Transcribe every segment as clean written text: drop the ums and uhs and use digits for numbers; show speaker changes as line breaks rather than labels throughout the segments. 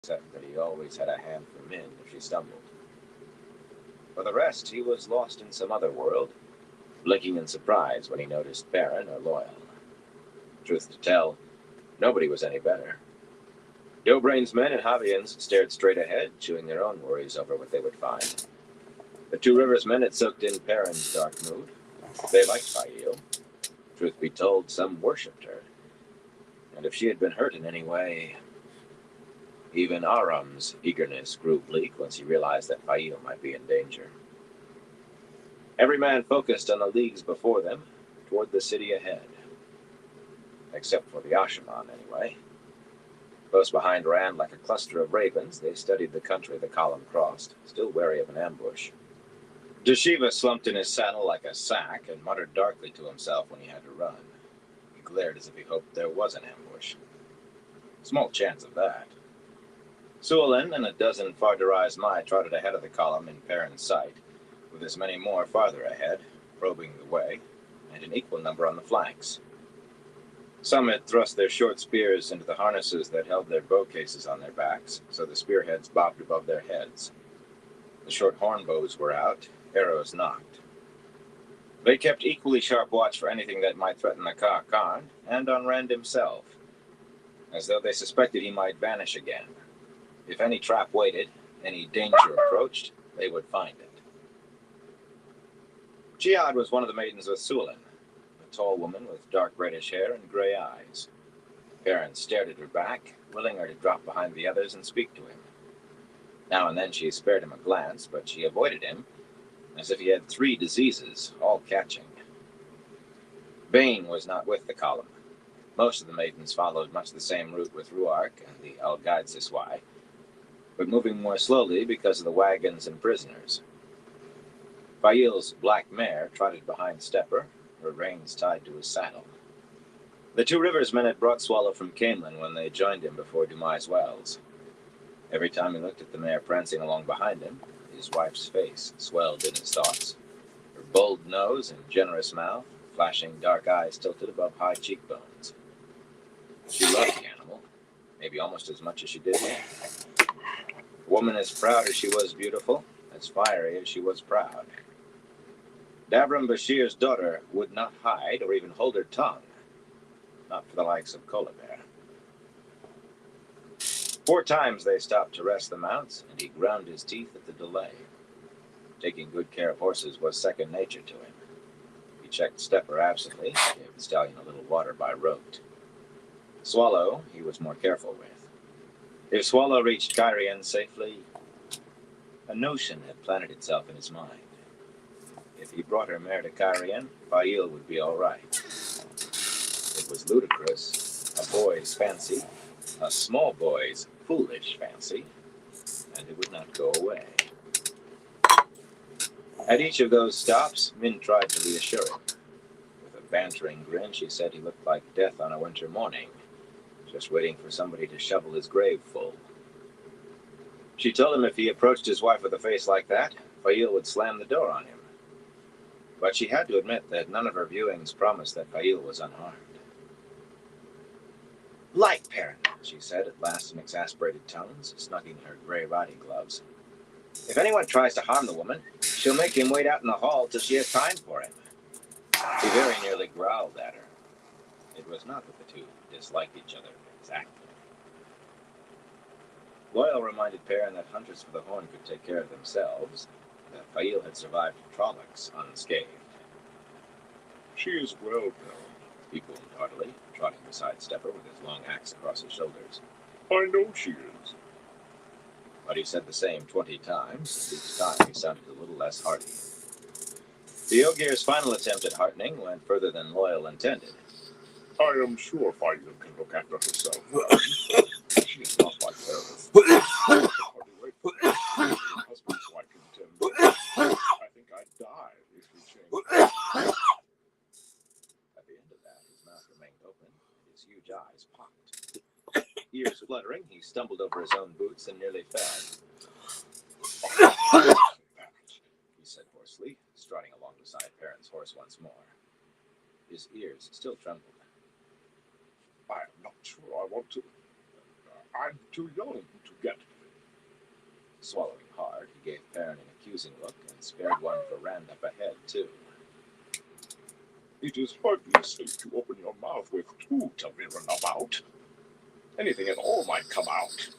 except that he always had a hand for Min if she stumbled. For the rest, he was lost in some other world, blinking in surprise when he noticed Baron or Loyal. Truth to tell, nobody was any better. Dobrain's men and Javians stared straight ahead, chewing their own worries over what they would find. The Two Rivers men had soaked in Perrin's dark mood. They liked Fail. Truth be told, some worshipped her. And if she had been hurt in any way, even Aram's eagerness grew bleak once he realized that Fail might be in danger. Every man focused on the leagues before them, toward the city ahead. Except for the Ashaman, anyway. Close behind Rand, like a cluster of ravens, they studied the country the column crossed, still wary of an ambush. Deshiva slumped in his saddle like a sack and muttered darkly to himself when he had to run. He glared as if he hoped there was an ambush. Small chance of that. Suolin and a dozen Fardarai Mai trotted ahead of the column in Perrin's sight, with as many more farther ahead, probing the way, and an equal number on the flanks. Some had thrust their short spears into the harnesses that held their bow cases on their backs, so the spearheads bobbed above their heads. The short horn bows were out, arrows nocked. They kept equally sharp watch for anything that might threaten the Ka Khan, and on Rand himself, as though they suspected he might vanish again. If any trap waited, any danger approached, they would find it. Chiad was one of the maidens with Suolin, a tall woman with dark reddish hair and gray eyes. Perrin stared at her back, willing her to drop behind the others and speak to him. Now and then she spared him a glance, but she avoided him, as if he had 3 diseases, all catching. Bane was not with the column. Most of the maidens followed much the same route with Ruark and the Algaid Siswai, but moving more slowly because of the wagons and prisoners. Fail's black mare trotted behind Stepper, her reins tied to his saddle. The Two Rivers men had brought Swallow from Camelin when they joined him before Dumai's Wells. Every time he looked at the mare prancing along behind him, his wife's face swelled in his thoughts. Her bold nose and generous mouth, flashing dark eyes tilted above high cheekbones. She loved the animal, maybe almost as much as she did him. A woman as proud as she was beautiful, as fiery as she was proud. Davram Bashir's daughter would not hide or even hold her tongue, not for the likes of Kolabert. 4 times they stopped to rest the mounts, and he ground his teeth at the delay. Taking good care of horses was second nature to him. He checked Stepper absently, gave the stallion a little water by rote. Swallow he was more careful with. If Swallow reached Kyrian safely, a notion had planted itself in his mind. If he brought her mare to Kyrian, Fail would be all right. It was ludicrous, a boy's fancy, a small boy's foolish fancy, and it would not go away. At each of those stops, Min tried to reassure him. With a bantering grin, she said he looked like death on a winter morning, just waiting for somebody to shovel his grave full. She told him if he approached his wife with a face like that, Fail would slam the door on him. But she had to admit that none of her viewings promised that Fail was unharmed. Light, Perrin, she said at last in exasperated tones, snugging her gray riding gloves. If anyone tries to harm the woman, she'll make him wait out in the hall till she has time for him. He very nearly growled at her. It was not that the two disliked each other exactly. Loyal reminded Perrin that hunters for the Horn could take care of themselves, that Fail had survived Trollocs unscathed. She is well known, he boomed heartily, trotting beside Stepper with his long axe across his shoulders. I know she is. But he said the same 20 times, each time he sounded a little less hearty. The Ogier's final attempt at heartening went further than Loyal intended. I am sure Fail can look after herself. She is not like Eris. Hardly wait for her husband's wife to attend. I think I'd die if we changed. At the end of that, his mouth remained open, and his huge eyes popped. Ears fluttering, he stumbled over his own boots and nearly fell. He said hoarsely, striding along beside Perrin's horse once more. His ears still trembled. I am not sure I want to.
I'm too young to get.
Swallowing hard, he gave Perrin an accusing look and spared one for Rand up ahead, too.
It is hardly safe to open your mouth with two ta'veren about. Anything at all might come out.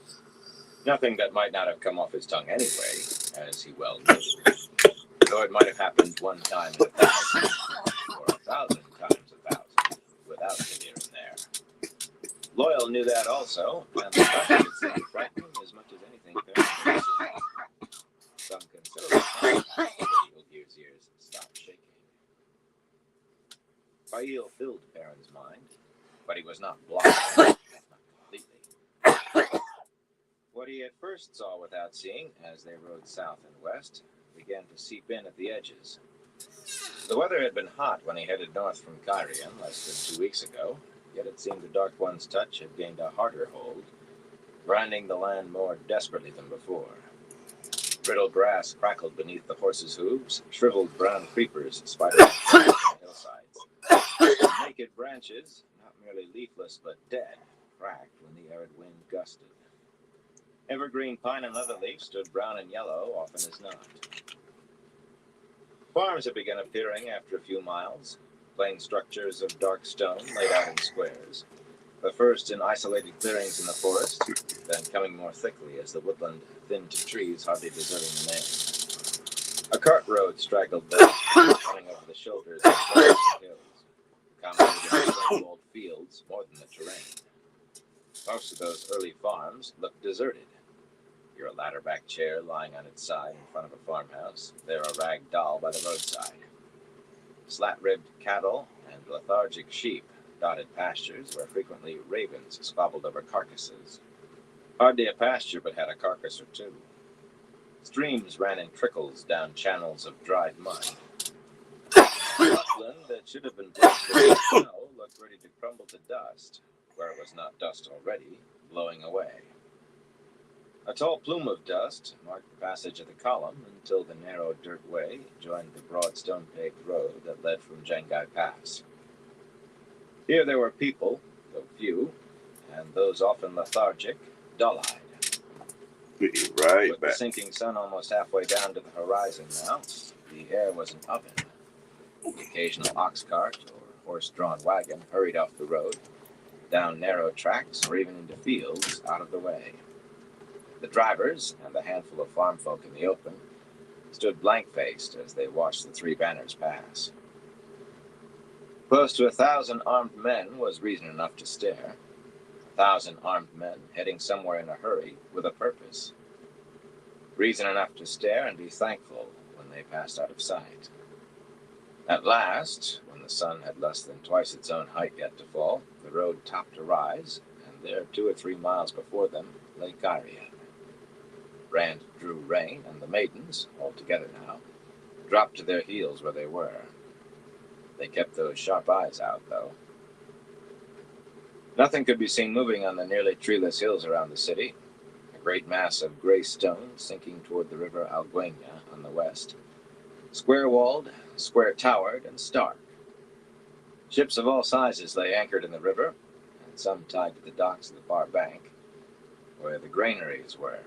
Nothing that might not have come off his tongue anyway, as he well knew. Though it might have happened one time in 1,000, or 1,000 times 1,000, without ta'veren there. Loyal knew that also, and the fact that it seemed frightening as much as anything Perrin had seen. Some considerable time after Ilgir's ears stopped shaking. Fail filled Perrin's mind, but he was not blind, not completely. What he at first saw without seeing, as they rode south and west, began to seep in at the edges. The weather had been hot when he headed north from Cairhien less than 2 weeks ago, yet it seemed the Dark One's touch had gained a harder hold, grinding the land more desperately than before. Brittle grass crackled beneath the horses' hooves, shriveled brown creepers spidered on the hillsides. Naked branches, not merely leafless but dead, cracked when the arid wind gusted. Evergreen pine and leatherleaf stood brown and yellow, often as not. Farms had begun appearing after a few miles, plain structures of dark stone laid out in squares, the first in isolated clearings in the forest, then coming more thickly as the woodland thinned to trees hardly deserving the name. A cart road straggled there, running over the shoulders of the hills, accommodating the stone-walled fields more than the terrain. Most of those early farms looked deserted. Here a ladder-backed chair lying on its side in front of a farmhouse, there a rag doll by the roadside. Slat-ribbed cattle and lethargic sheep dotted pastures where frequently ravens squabbled over carcasses. Hardly a pasture but had a carcass or two. Streams ran in trickles down channels of dried mud. The upland that should have been blessed with snow looked ready to crumble to dust, where it was not dust already, blowing away. A tall plume of dust marked the passage of the column until the narrow dirt way joined the broad stone-paved road that led from Jangai Pass. Here there were people, though few, and those often lethargic, dull-eyed.
Be right
With
back.
the sinking sun almost halfway down to the horizon now, the air was an oven. The occasional ox cart or horse-drawn wagon hurried off the road, down narrow tracks or even into fields out of the way. The drivers and the handful of farm folk in the open stood blank-faced as they watched the three banners pass. Close to 1,000 armed men was reason enough to stare. 1,000 armed men heading somewhere in a hurry with a purpose. Reason enough to stare and be thankful when they passed out of sight. At last, when the sun had less than twice its own height yet to fall, the road topped a rise, and there 2 or 3 miles before them lay Cairhien. Rand drew rein, and the maidens, all together now, dropped to their heels where they were. They kept those sharp eyes out, though. Nothing could be seen moving on the nearly treeless hills around the city. A great mass of gray stone sinking toward the river Alguena on the west. Square-walled, square-towered, and stark. Ships of all sizes lay anchored in the river, and some tied to the docks of the far bank, where the granaries were.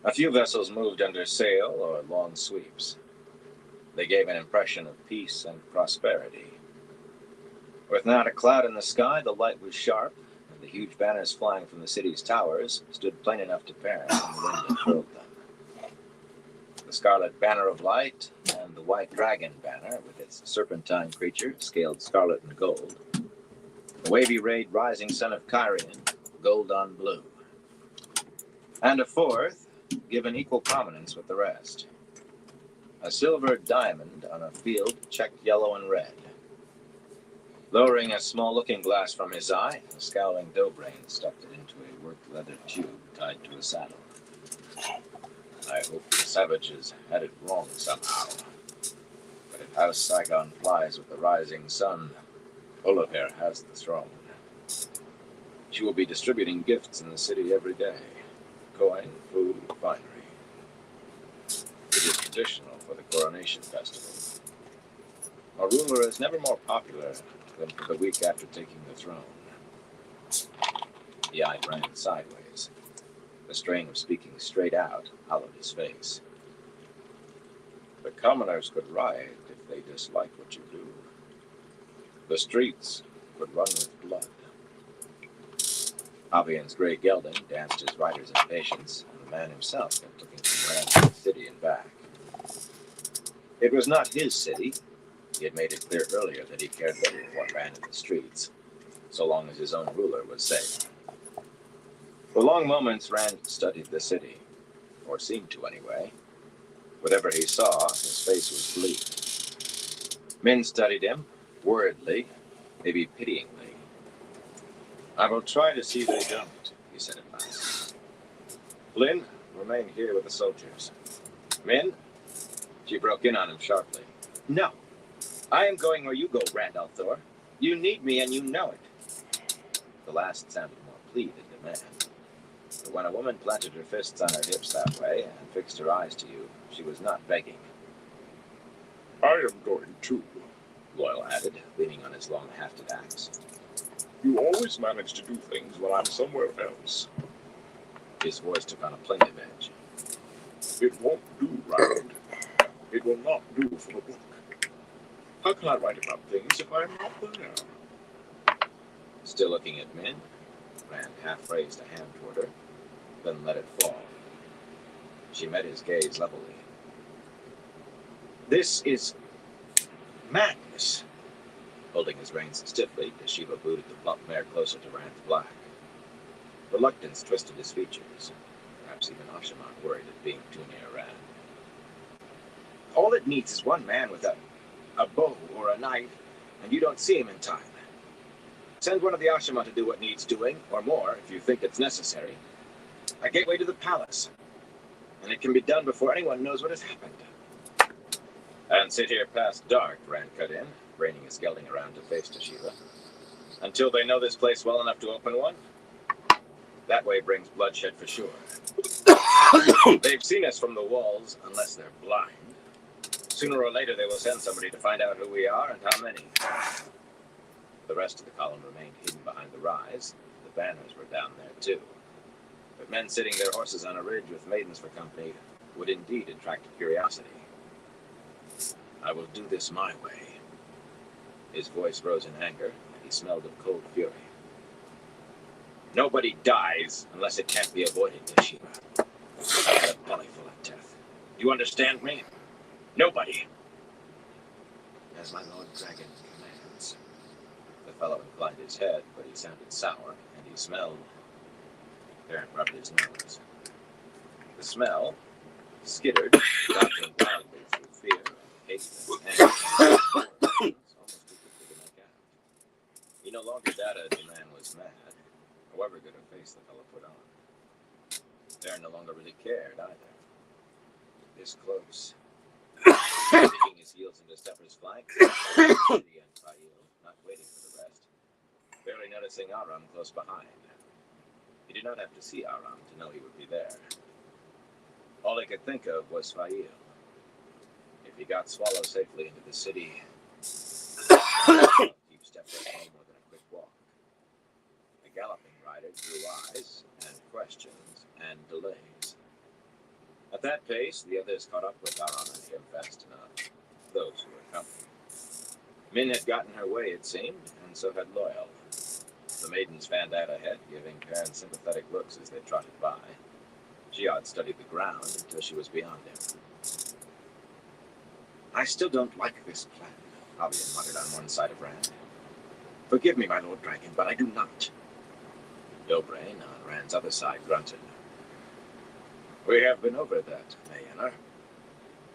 A few vessels moved under sail or long sweeps. They gave an impression of peace and prosperity. With not a cloud in the sky, the light was sharp, and the huge banners flying from the city's towers stood plain enough to Perrin when the wind had furled them. The scarlet banner of light and the white dragon banner with its serpentine creature scaled scarlet and gold. The wavy-rayed rising sun of Cairhien, gold on blue. And a fourth, given equal prominence with the rest. A silver diamond on a field checked yellow and red. Lowering a small looking-glass from his eye, the scowling Dobrain stuffed it into a worked leather tube tied to a saddle. I hope the savages had it wrong somehow. But if House Saigon flies with the rising sun, Olivher has the throne. She will be distributing gifts in the city every day. Coin, food, finery. It is traditional for the coronation festival. A ruler is never more popular than for the week after taking the throne. He eyed Rand sideways. The strain of speaking straight out hollowed his face.
The commoners could riot if they dislike what you do. The streets could run with blood.
Avian's gray gelding danced his rider's impatience, and the man himself kept looking from Rand to the city and back. It was not his city. He had made it clear earlier that he cared little what ran in the streets, so long as his own ruler was safe. For long moments, Rand studied the city, or seemed to anyway. Whatever he saw, his face was bleak. Men studied him, worriedly, maybe pityingly. "I will try to see they don't," he said at last. "Flynn, remain here with the soldiers. Men?" She broke in on him sharply. "No. I am going where you go, Rand al'Thor. You need me and you know it." The last sounded more plea than demand. But when a woman planted her fists on her hips that way and fixed her eyes to you, she was not begging.
I am going too,
Loyal added, leaning on his long hafted axe.
You always manage to do things while I'm somewhere else.
His voice took on a plaintive edge.
It won't do, Rand. It will not do for a book. How can I write about things if I'm not there?
Still looking at Min, Rand half raised a hand toward her, then let it fall. She met his gaze levelly. "This is madness." Holding his reins stiffly, Dashiva booted the plump mare closer to Rand's black. Reluctance twisted his features. Perhaps even Ashamat worried at being too near Rand. "All it needs is one man with a bow or a knife, and you don't see him in time. Send one of the Ashamat to do what needs doing, or more, if you think it's necessary. A gateway to the palace. And it can be done before anyone knows what has happened." "And sit here past dark," Rand cut in, reining his gelding around to face Dashiva. "Until they know this place well enough to open one? That way brings bloodshed for sure. They've seen us from the walls, unless they're blind. Sooner or later they will send somebody to find out who we are and how many." The rest of the column remained hidden behind the rise. The banners were down there too. But men sitting their horses on a ridge with maidens for company would indeed attract curiosity. "I will do this my way." His voice rose in anger, and he smelled of cold fury. "Nobody dies unless it can't be avoided, Dashiva. I've had a belly full of death. You understand me? Nobody." "As my Lord Dragon commands." The fellow inclined his head, but he sounded sour, and he smelled. Baron rubbed his nose. The smell skittered, dodging wildly through fear, hate, and anger. Almost too quickly to make out. He no longer doubted the man was mad, however good a face the fellow put on. Baron no longer really cared either. This close. Digging his heels into Stepper's flank, and Fail, not waiting for the rest, barely noticing Aram close behind. He did not have to see Aram to know he would be there. All he could think of was Fail. If he got Swallow safely into the city, keep Stepper no more than a quick walk. The galloping rider drew eyes and questions and delays. At that pace, the others caught up with Aram and him fast enough, those who were company. Min had gotten her way, it seemed, and so had Loyal. The maidens fanned out ahead, giving Perrin sympathetic looks as they trotted by. Jihad studied the ground until she was beyond him. "I still don't like this plan," Avian muttered on one side of Rand. "Forgive me, my Lord Dragon, but I do not." Dobrain, on Rand's other side, grunted. "We have been over that, Mayenna.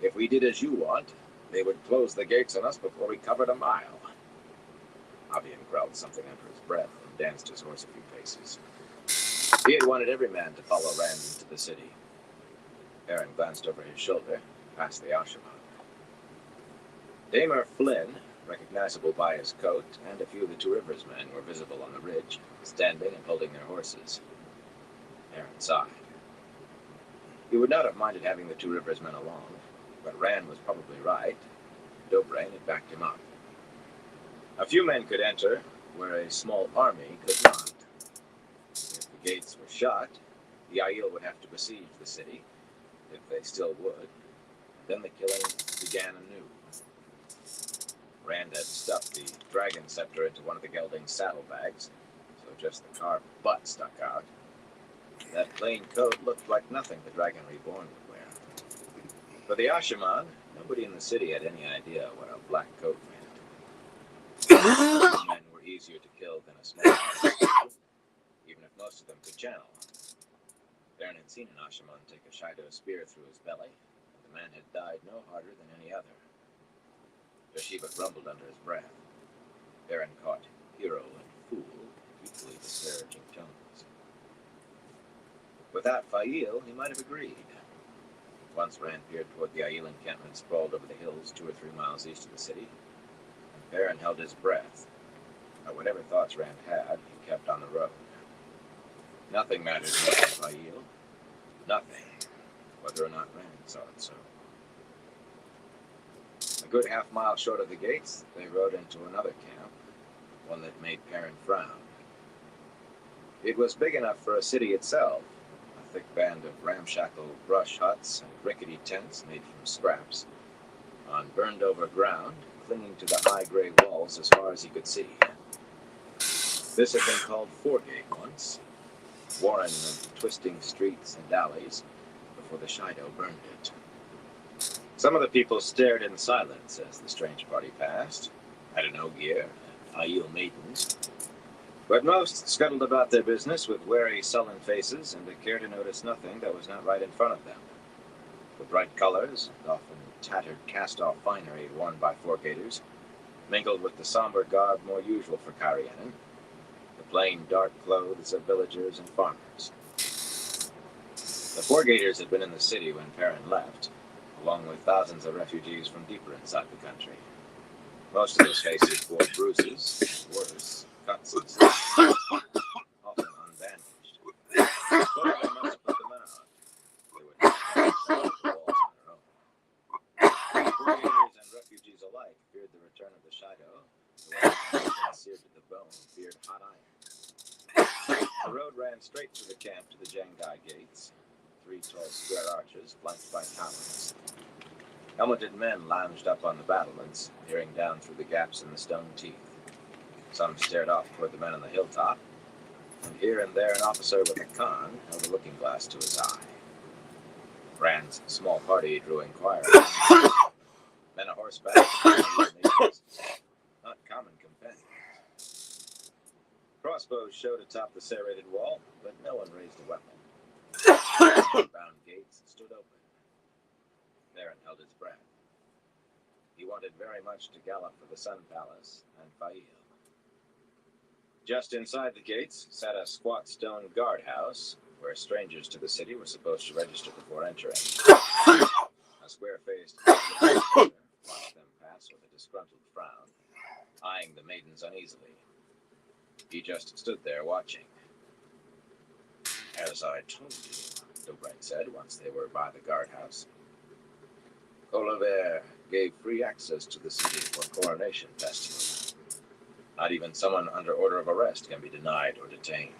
If we did as you want, they would close the gates on us before we covered a mile." Avian growled something under his breath and danced his horse a few paces. He had wanted every man to follow Rand into the city. Perrin glanced over his shoulder, past the Ashamat. Damer Flynn, recognizable by his coat, and a few of the Two Rivers men were visible on the ridge, standing and holding their horses. Perrin sighed. He would not have minded having the Two Rivers men along, but Rand was probably right. Dobrain had backed him up. A few men could enter, where a small army could not. If the gates were shut, the Aiel would have to besiege the city, if they still would. Then the killing began anew. Rand had stuffed the dragon scepter into one of the gelding's saddlebags, so just the carved butt stuck out. That plain coat looked like nothing the Dragon Reborn would wear. For the Ashaman, nobody in the city had any idea what a black coat meant. Men were easier to kill than a small army, even if most of them could channel. Beren had seen an Ashaman take a Shaido spear through his belly, and the man had died no harder than any other. Jashiva grumbled under his breath. Beren caught hero and fool, equally disparaging tones. Without Fail, he might have agreed. Once Rand peered toward the Aiel encampment sprawled over the hills 2 or 3 miles east of the city, and Beren held his breath. But whatever thoughts Rand had, he kept on the road. Nothing mattered more than Fail. Nothing, whether or not Rand saw it so. A good half-mile short of the gates, they rode into another camp, one that made Perrin frown. It was big enough for a city itself, a thick band of ramshackle brush huts and rickety tents made from scraps, on burned-over ground, clinging to the high gray walls as far as he could see. This had been called Foregate once, warren of twisting streets and alleys, before the Shaido burned it. Some of the people stared in silence as the strange party passed, had no gear, Aiel maidens, but most scuttled about their business with wary, sullen faces and a care to notice nothing that was not right in front of them. The bright colors, and often tattered cast-off finery worn by Foregaters, mingled with the somber garb more usual for Carianan, the plain, dark clothes of villagers and farmers. The Foregaters had been in the city when Perrin left, along with thousands of refugees from deeper inside the country. Most of those faces bore bruises, worse, cuts and slashes, often unbandaged. But I must put them out. They would not have the walls on their own. Foregaters and refugees alike feared the return of the Shaido, who had been seared to the bone, feared hot iron. The road ran straight through the camp to the Jangai gates, 3 tall square arches flanked by towers. Helmeted men lounged up on the battlements, peering down through the gaps in the stone teeth. Some stared off toward the men on the hilltop, and here and there an officer with a con held a looking glass to his eye. Rand's small party drew inquirers. Men a horseback, not common companions. Crossbows showed atop the serrated wall, but no one raised a weapon. The bound gates stood open. Beren held his breath. He wanted very much to gallop for the Sun Palace and Fail. Just inside the gates sat a squat stone guardhouse, where strangers to the city were supposed to register before entering. A square-faced watched them pass with a disgruntled frown, eyeing the maidens uneasily. He just stood there watching. "As I told you," Dobrak said once they were by the guardhouse, "Colabert gave free access to the city for Coronation Festival. Not even someone under order of arrest can be denied or detained.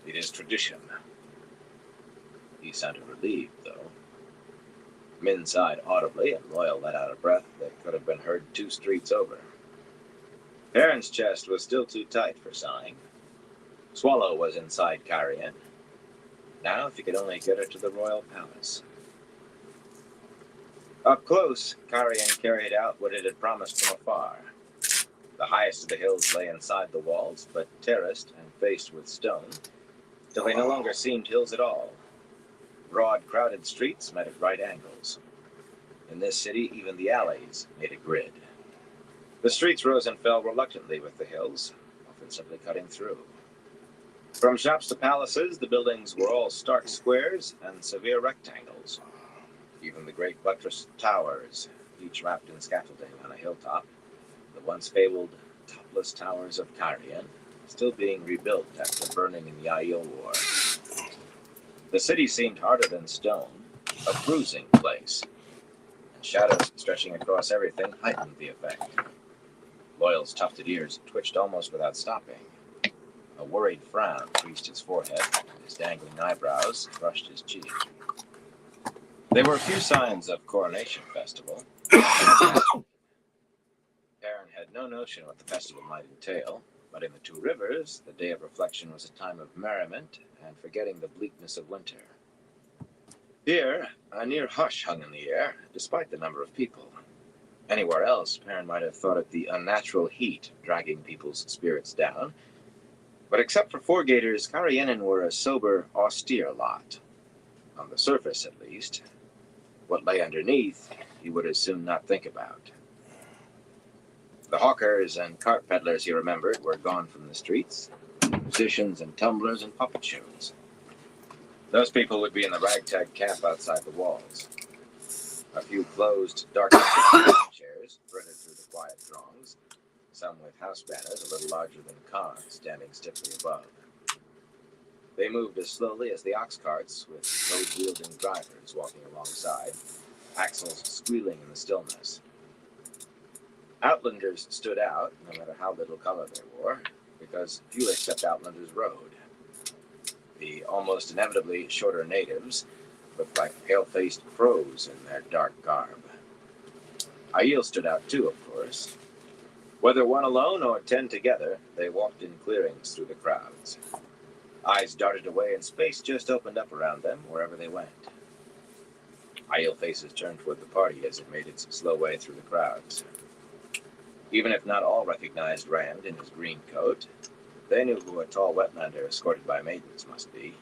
It is tradition." He sounded relieved, though. Min sighed audibly, and Royal let out a breath that could have been heard 2 streets over. Perrin's chest was still too tight for sighing. Swallow was inside Carian. Now, if he could only get her to the royal palace. Up close, Carian carried out what it had promised from afar. The highest of the hills lay inside the walls, but terraced and faced with stone, till they no longer seemed hills at all. Broad, crowded streets met at right angles. In this city, even the alleys made a grid. The streets rose and fell reluctantly with the hills, often simply cutting through. From shops to palaces, the buildings were all stark squares and severe rectangles. Even the great buttressed towers, each wrapped in scaffolding on a hilltop, the once fabled topless towers of Carian, still being rebuilt after burning in the Aiel War. The city seemed harder than stone, a bruising place, and shadows stretching across everything heightened the effect. Loyal's tufted ears twitched almost without stopping. A worried frown creased his forehead, and his dangling eyebrows brushed his cheek. There were few signs of coronation festival. Perrin had no notion what the festival might entail, but in the Two Rivers, the day of reflection was a time of merriment and forgetting the bleakness of winter. Here, a near hush hung in the air, despite the number of people. Anywhere else, Perrin might have thought it the unnatural heat dragging people's spirits down. But except for four gators, Karienen were a sober, austere lot. On the surface, at least. What lay underneath, he would as soon not think about. The hawkers and cart peddlers, he remembered, were gone from the streets. Musicians and tumblers and puppet shows. Those people would be in the ragtag camp outside the walls. A few closed, dark-chairs threaded through the quiet throngs, some with house banners a little larger than cons standing stiffly above. They moved as slowly as the ox carts, with load-wielding drivers walking alongside, axles squealing in the stillness. Outlanders stood out, no matter how little color they wore, because few except Outlanders rode. The almost inevitably shorter natives looked like pale-faced crows in their dark garb. Aiel stood out too, of course. Whether one alone or 10 together, they walked in clearings through the crowds. Eyes darted away and space just opened up around them wherever they went. Aiel faces turned toward the party as it made its slow way through the crowds. Even if not all recognized Rand in his green coat, they knew who a tall wetlander escorted by maidens must be.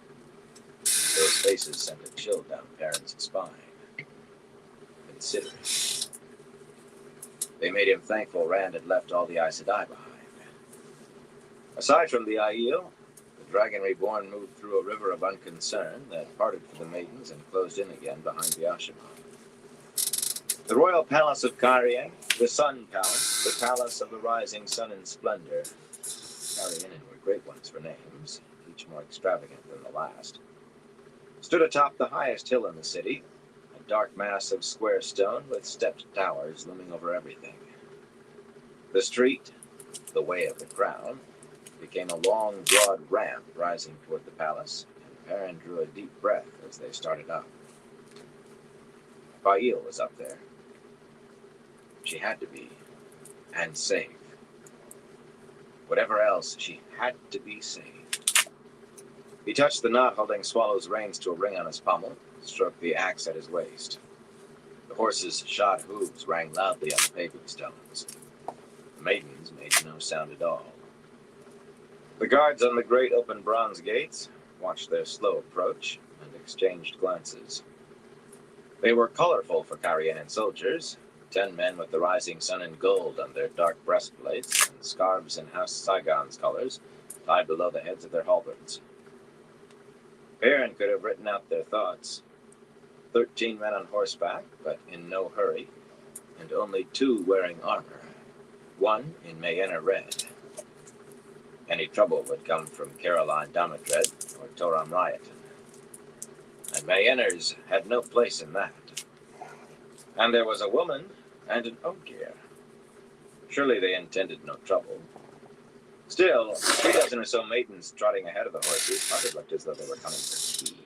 Those faces sent a chill down Perrin's spine. Considering. They made him thankful Rand had left all the Aes Sedai behind. Aside from the Aiel, the Dragon Reborn moved through a river of unconcern that parted for the maidens and closed in again behind the Ashaman. The royal palace of Cairhien, the Sun Palace, the palace of the rising sun in splendor. Cairhien were great ones for names, each more extravagant than the last. Stood atop the highest hill in the city, a dark mass of square stone with stepped towers looming over everything. The street, the way of the crown, became a long, broad ramp rising toward the palace, and Perrin drew a deep breath as they started up. Aiel was up there. She had to be, and safe. Whatever else, she had to be safe. He touched the knot holding Swallow's reins to a ring on his pommel, stroked the axe at his waist. The horse's shod hooves rang loudly on the paving stones. The maidens made no sound at all. The guards on the great open bronze gates watched their slow approach and exchanged glances. They were colorful for Cairhien soldiers, 10 men with the rising sun in gold on their dark breastplates and scarves in House Saigon's colors tied below the heads of their halberds. Perrin could have written out their thoughts. 13 men on horseback, but in no hurry, and only 2 wearing armor, 1 in Mayena red. Any trouble would come from Caroline Damodred or Toram Rioton. And Mayeners had no place in that. And there was a woman and an Ogier. Surely they intended no trouble. Still, 3 dozen or so maidens trotting ahead of the horses hardly looked as though they were coming for tea.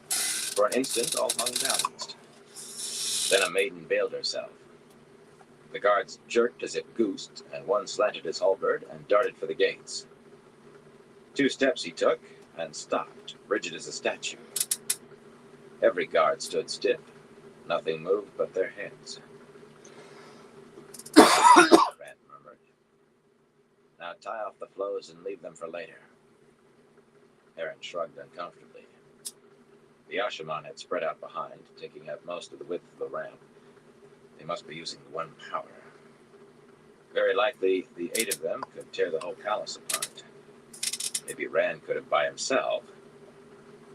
For an instant, all hung balanced. Then a maiden bailed herself. The guards jerked as if goosed, and one slanted his halberd and darted for the gates. 2 steps he took, and stopped, rigid as a statue. Every guard stood stiff. Nothing moved but their heads. Rand murmured. Now tie off the flows and leave them for later. Perrin shrugged uncomfortably. The Ashaman had spread out behind, taking up most of the width of the ramp. They must be using the one power. Very likely, the 8 of them could tear the whole palace apart. Maybe Rand could have by himself.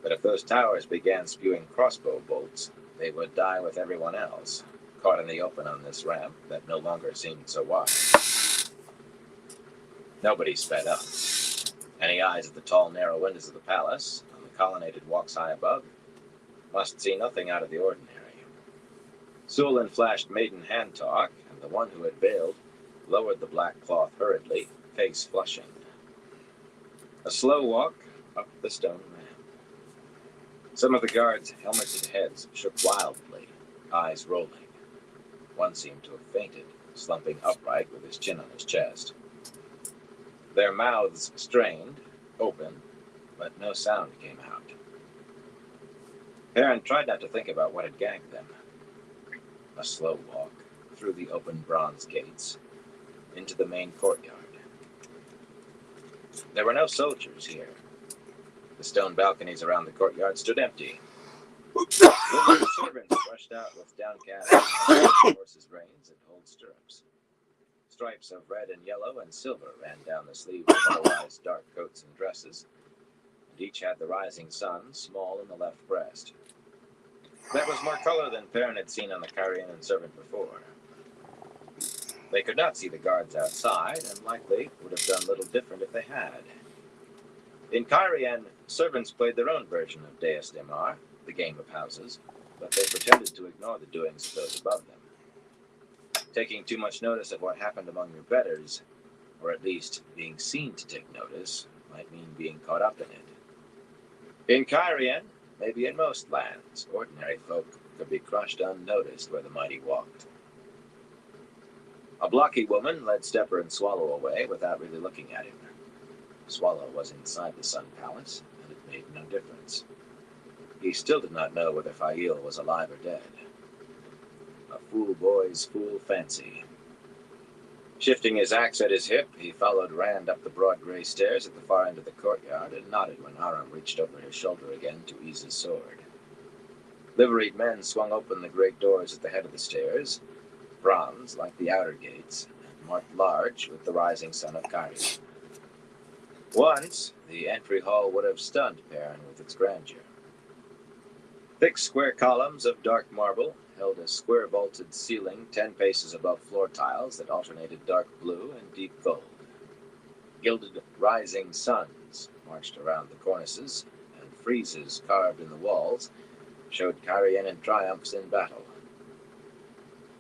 But if those towers began spewing crossbow bolts, they would die with everyone else, caught in the open on this ramp that no longer seemed so wide. Nobody sped up. Any eyes at the tall, narrow windows of the palace, on the colonnaded walks high above, must see nothing out of the ordinary. Sulin flashed maiden hand talk, and the one who had bailed lowered the black cloth hurriedly, face flushing. A slow walk up the stone ramp. Some of the guards' helmeted heads shook wildly, eyes rolling. One seemed to have fainted, slumping upright with his chin on his chest. Their mouths strained, open, but no sound came out. Perrin tried not to think about what had gagged them. A slow walk through the open bronze gates into the main courtyard. There were no soldiers here. The stone balconies around the courtyard stood empty. Women servants rushed out with downcast horses' reins and old stirrups. Stripes of red and yellow and silver ran down the sleeves of otherwise dark coats and dresses, and each had the rising sun small in the left breast. That was more color than Perrin had seen on the Cairhienin servant before. They could not see the guards outside, and likely would have done little different if they had. In Cairhien, servants played their own version of Deus Daemar, the game of houses, but they pretended to ignore the doings of those above them. Taking too much notice of what happened among your betters, or at least being seen to take notice, might mean being caught up in it. In Cairhien, maybe in most lands, ordinary folk could be crushed unnoticed where the mighty walked. A blocky woman led Stepper and Swallow away without really looking at him. Swallow was inside the Sun Palace, and it made no difference. He still did not know whether Fail was alive or dead. A fool boy's fool fancy. Shifting his axe at his hip, he followed Rand up the broad gray stairs at the far end of the courtyard and nodded when Aram reached over his shoulder again to ease his sword. Liveried men swung open the great doors at the head of the stairs, bronze like the outer gates, and marked large with the rising sun of Cairhien. Once, the entry hall would have stunned Perrin with its grandeur. Thick square columns of dark marble held a square-vaulted ceiling 10 paces above floor tiles that alternated dark blue and deep gold. Gilded rising suns marched around the cornices, and friezes carved in the walls showed Cairhienin triumphs in battle.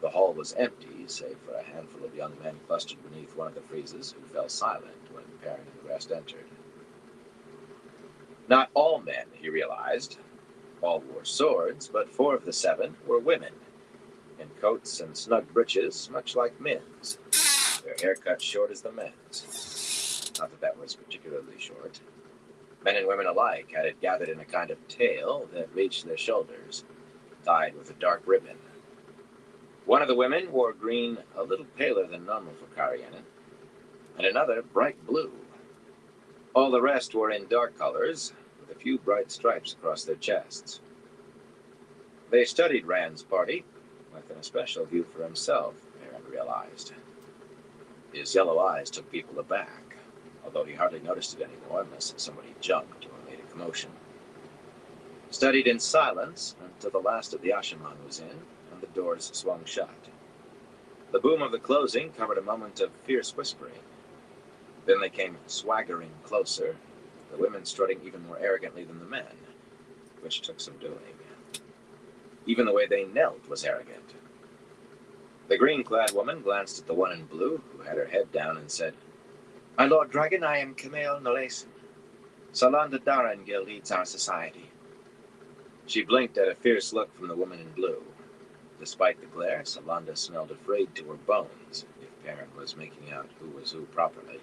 The hall was empty, save for a handful of young men clustered beneath one of the friezes who fell silent when Perrin and the rest entered. Not all men, he realized. All wore swords, but 4 of the 7 were women, in coats and snug breeches, much like men's, their hair cut short as the men's. Not that that was particularly short. Men and women alike had it gathered in a kind of tail that reached their shoulders, tied with a dark ribbon. One of the women wore green a little paler than normal for Cairhienin, and another bright blue. All the rest were in dark colors, with a few bright stripes across their chests. They studied Rand's party, with an especial view for himself, Perrin realized. His yellow eyes took people aback, although he hardly noticed it anymore unless somebody jumped or made a commotion. Studied in silence until the last of the Ashaman was in, and the doors swung shut. The boom of the closing covered a moment of fierce whispering. Then they came swaggering closer, the women strutting even more arrogantly than the men, which took some doing. Even the way they knelt was arrogant. The green-clad woman glanced at the one in blue, who had her head down, and said, "My Lord Dragon, I am Camail Nolason. Salanda Darangil leads our society." She blinked at a fierce look from the woman in blue. Despite the glare, Salanda smelled afraid to her bones, if Perrin was making out who was who properly.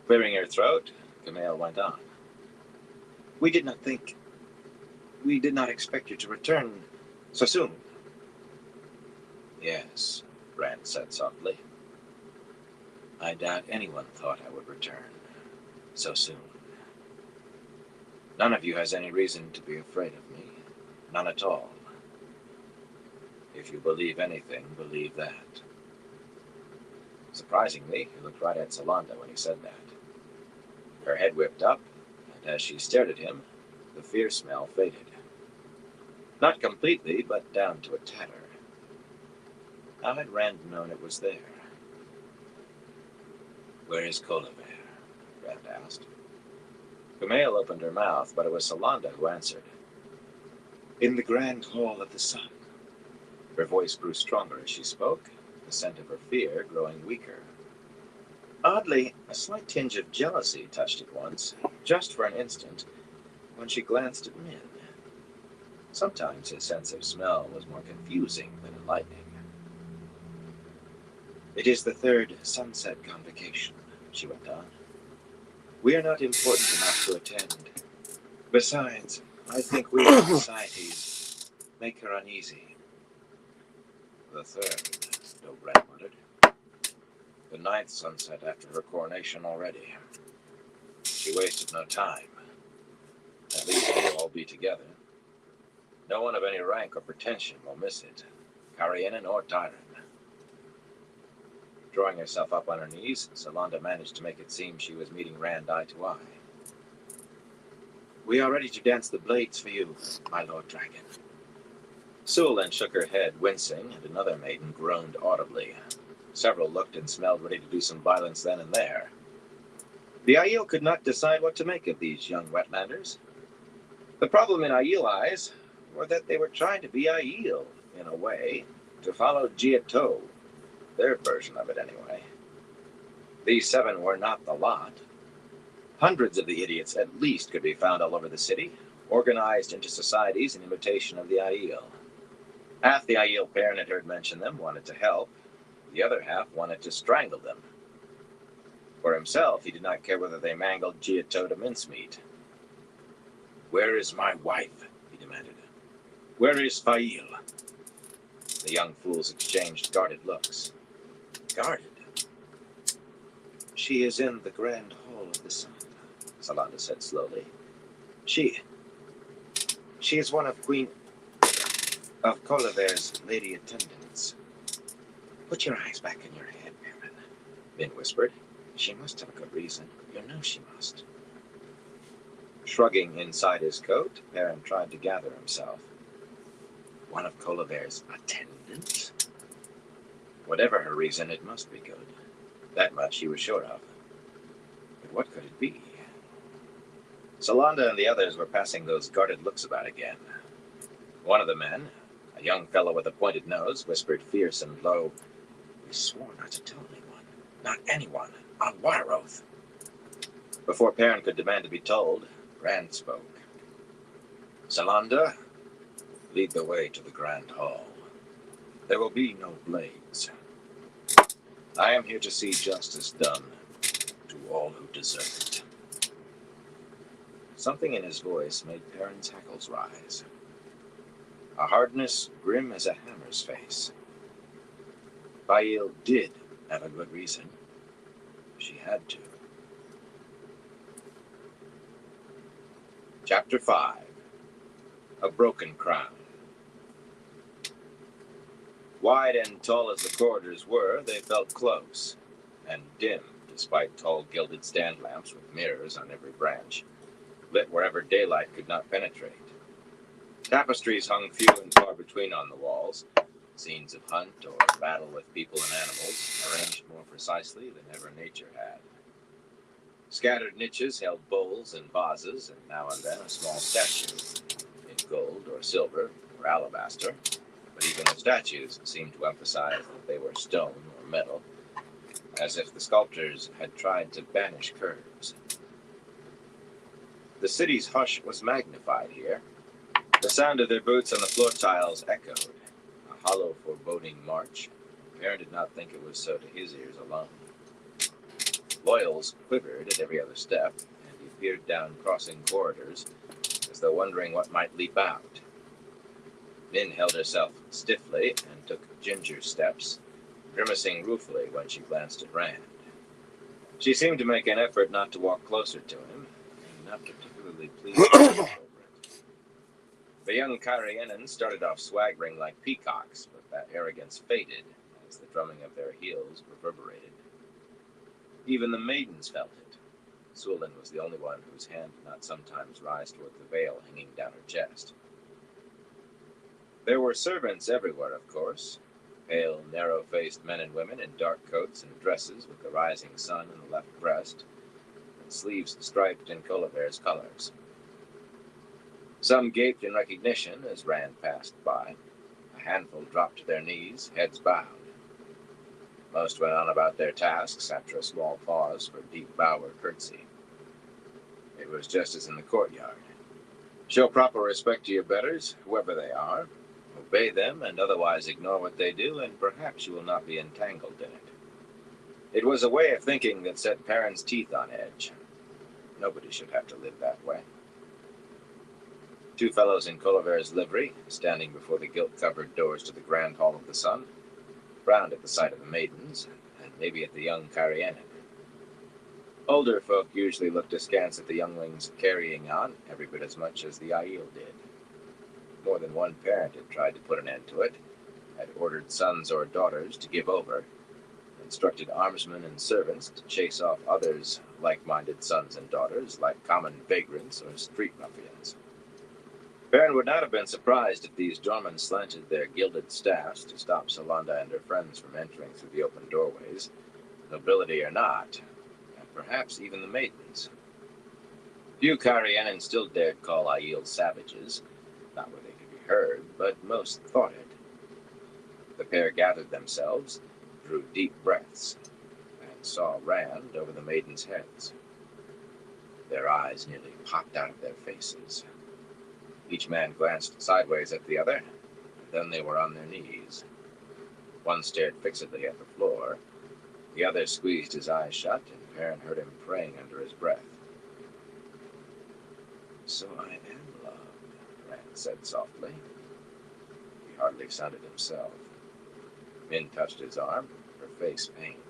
Clearing her throat, Camail went on. We did not expect you to return so soon." "Yes," Rand said softly. "I doubt anyone thought I would return so soon. None of you has any reason to be afraid of me. None at all. If you believe anything, believe that." Surprisingly, he looked right at Salanda when he said that. Her head whipped up, and as she stared at him, the fear smell faded. Not completely, but down to a tatter. How had Rand known it was there? "Where is Kolaver?" Rand asked. Camail opened her mouth, but it was Salanda who answered. "In the Grand Hall of the Sun." Her voice grew stronger as she spoke, the scent of her fear growing weaker. Oddly, a slight tinge of jealousy touched it once, just for an instant, when she glanced at Min. Sometimes his sense of smell was more confusing than enlightening. "It is the third sunset convocation," she went on. "We are not important enough to attend. Besides, I think we as societies make her uneasy." "The third," Dobran muttered. "The ninth sunset after her coronation already. She wasted no time. At least we'll all be together. No one of any rank or pretension will miss it, Karianen or Tyron." Drawing herself up on her knees, Salanda managed to make it seem she was meeting Rand eye to eye. "We are ready to dance the blades for you, my Lord Dragon." Sulan shook her head, wincing, and another maiden groaned audibly. Several looked and smelled ready to do some violence then and there. The Aiel could not decide what to make of these young wetlanders. The problem in Aiel eyes were that they were trying to be Aiel, in a way, to follow Giato, their version of it anyway. These 7 were not the lot. Hundreds of the idiots at least could be found all over the city, organized into societies in imitation of the Aiel. Half the Aiel Perrin had heard mention them wanted to help. The other half wanted to strangle them. For himself, he did not care whether they mangled Giato to mincemeat. "Where is my wife?" he demanded. "Where is Fail?" The young fools exchanged guarded looks. Guarded? "She is in the Grand Hall of the Sun," Salanda said slowly. She is one of Queen of Colaver's lady attendants." "Put your eyes back in your head, Perrin," Min whispered. "She must have a good reason. You know she must." Shrugging inside his coat, Perrin tried to gather himself. One of Colaver's attendants? Whatever her reason, it must be good. That much he was sure of. But what could it be? Salanda and the others were passing those guarded looks about again. One of the men, a young fellow with a pointed nose, whispered fierce and low, "We swore not to tell anyone. Not anyone. On water oath." Before Perrin could demand to be told, Rand spoke. "Salanda, lead the way to the Grand Hall. There will be no blades. I am here to see justice done to all who deserve it." Something in his voice made Perrin's hackles rise. A hardness grim as a hammer's face. Fail did have a good reason. She had to. Chapter 5. A Broken Crown. Wide and tall as the corridors were, they felt close, and dim despite tall gilded stand lamps with mirrors on every branch, lit wherever daylight could not penetrate. Tapestries hung few and far between on the walls, scenes of hunt or battle with people and animals, arranged more precisely than ever nature had. Scattered niches held bowls and vases, and now and then a small statue, in gold or silver or alabaster, but even the statues seemed to emphasize that they were stone or metal, as if the sculptors had tried to banish curves. The city's hush was magnified here. The sound of their boots on the floor tiles echoed, a hollow, foreboding march. Perrin did not think it was so to his ears alone. Loyals quivered at every other step, and he peered down crossing corridors, as though wondering what might leap out. Min held herself stiffly and took ginger steps, grimacing ruefully when she glanced at Rand. She seemed to make an effort not to walk closer to him, and not particularly pleased over it. The young Karianen started off swaggering like peacocks, but that arrogance faded as the drumming of their heels reverberated. Even the maidens felt it. Sulan was the only one whose hand did not sometimes rise toward the veil hanging down her chest. There were servants everywhere, of course, pale, narrow-faced men and women in dark coats and dresses with the rising sun in the left breast, and sleeves striped in Colaver's colors. Some gaped in recognition as Rand passed by. A handful dropped to their knees, heads bowed. Most went on about their tasks after a small pause for a deep bow or curtsy. It was just as in the courtyard. Show proper respect to your betters, whoever they are. Obey them and otherwise ignore what they do, and perhaps you will not be entangled in it. It was a way of thinking that set Perrin's teeth on edge. Nobody should have to live that way. Two fellows in Colliver's livery, standing before the gilt-covered doors to the Grand Hall of the Sun, frowned at the sight of the maidens, and maybe at the young Carianan. Older folk usually looked askance at the younglings carrying on every bit as much as the Aiel did. More than one parent had tried to put an end to it, had ordered sons or daughters to give over, instructed armsmen and servants to chase off others' like-minded sons and daughters like common vagrants or street ruffians. Perrin would not have been surprised if these doormen slanted their gilded staffs to stop Solanda and her friends from entering through the open doorways, nobility or not, and perhaps even the maidens. Few Carianan still dared call Aiel savages, not where they could be heard, but most thought it. The pair gathered themselves, drew deep breaths, and saw Rand over the maidens' heads. Their eyes nearly popped out of their faces. Each man glanced sideways at the other, and then they were on their knees. One stared fixedly at the floor, the other squeezed his eyes shut, and Perrin heard him praying under his breath. "So I am loved," Rand said softly. He hardly sounded himself. Min touched his arm, her face pained.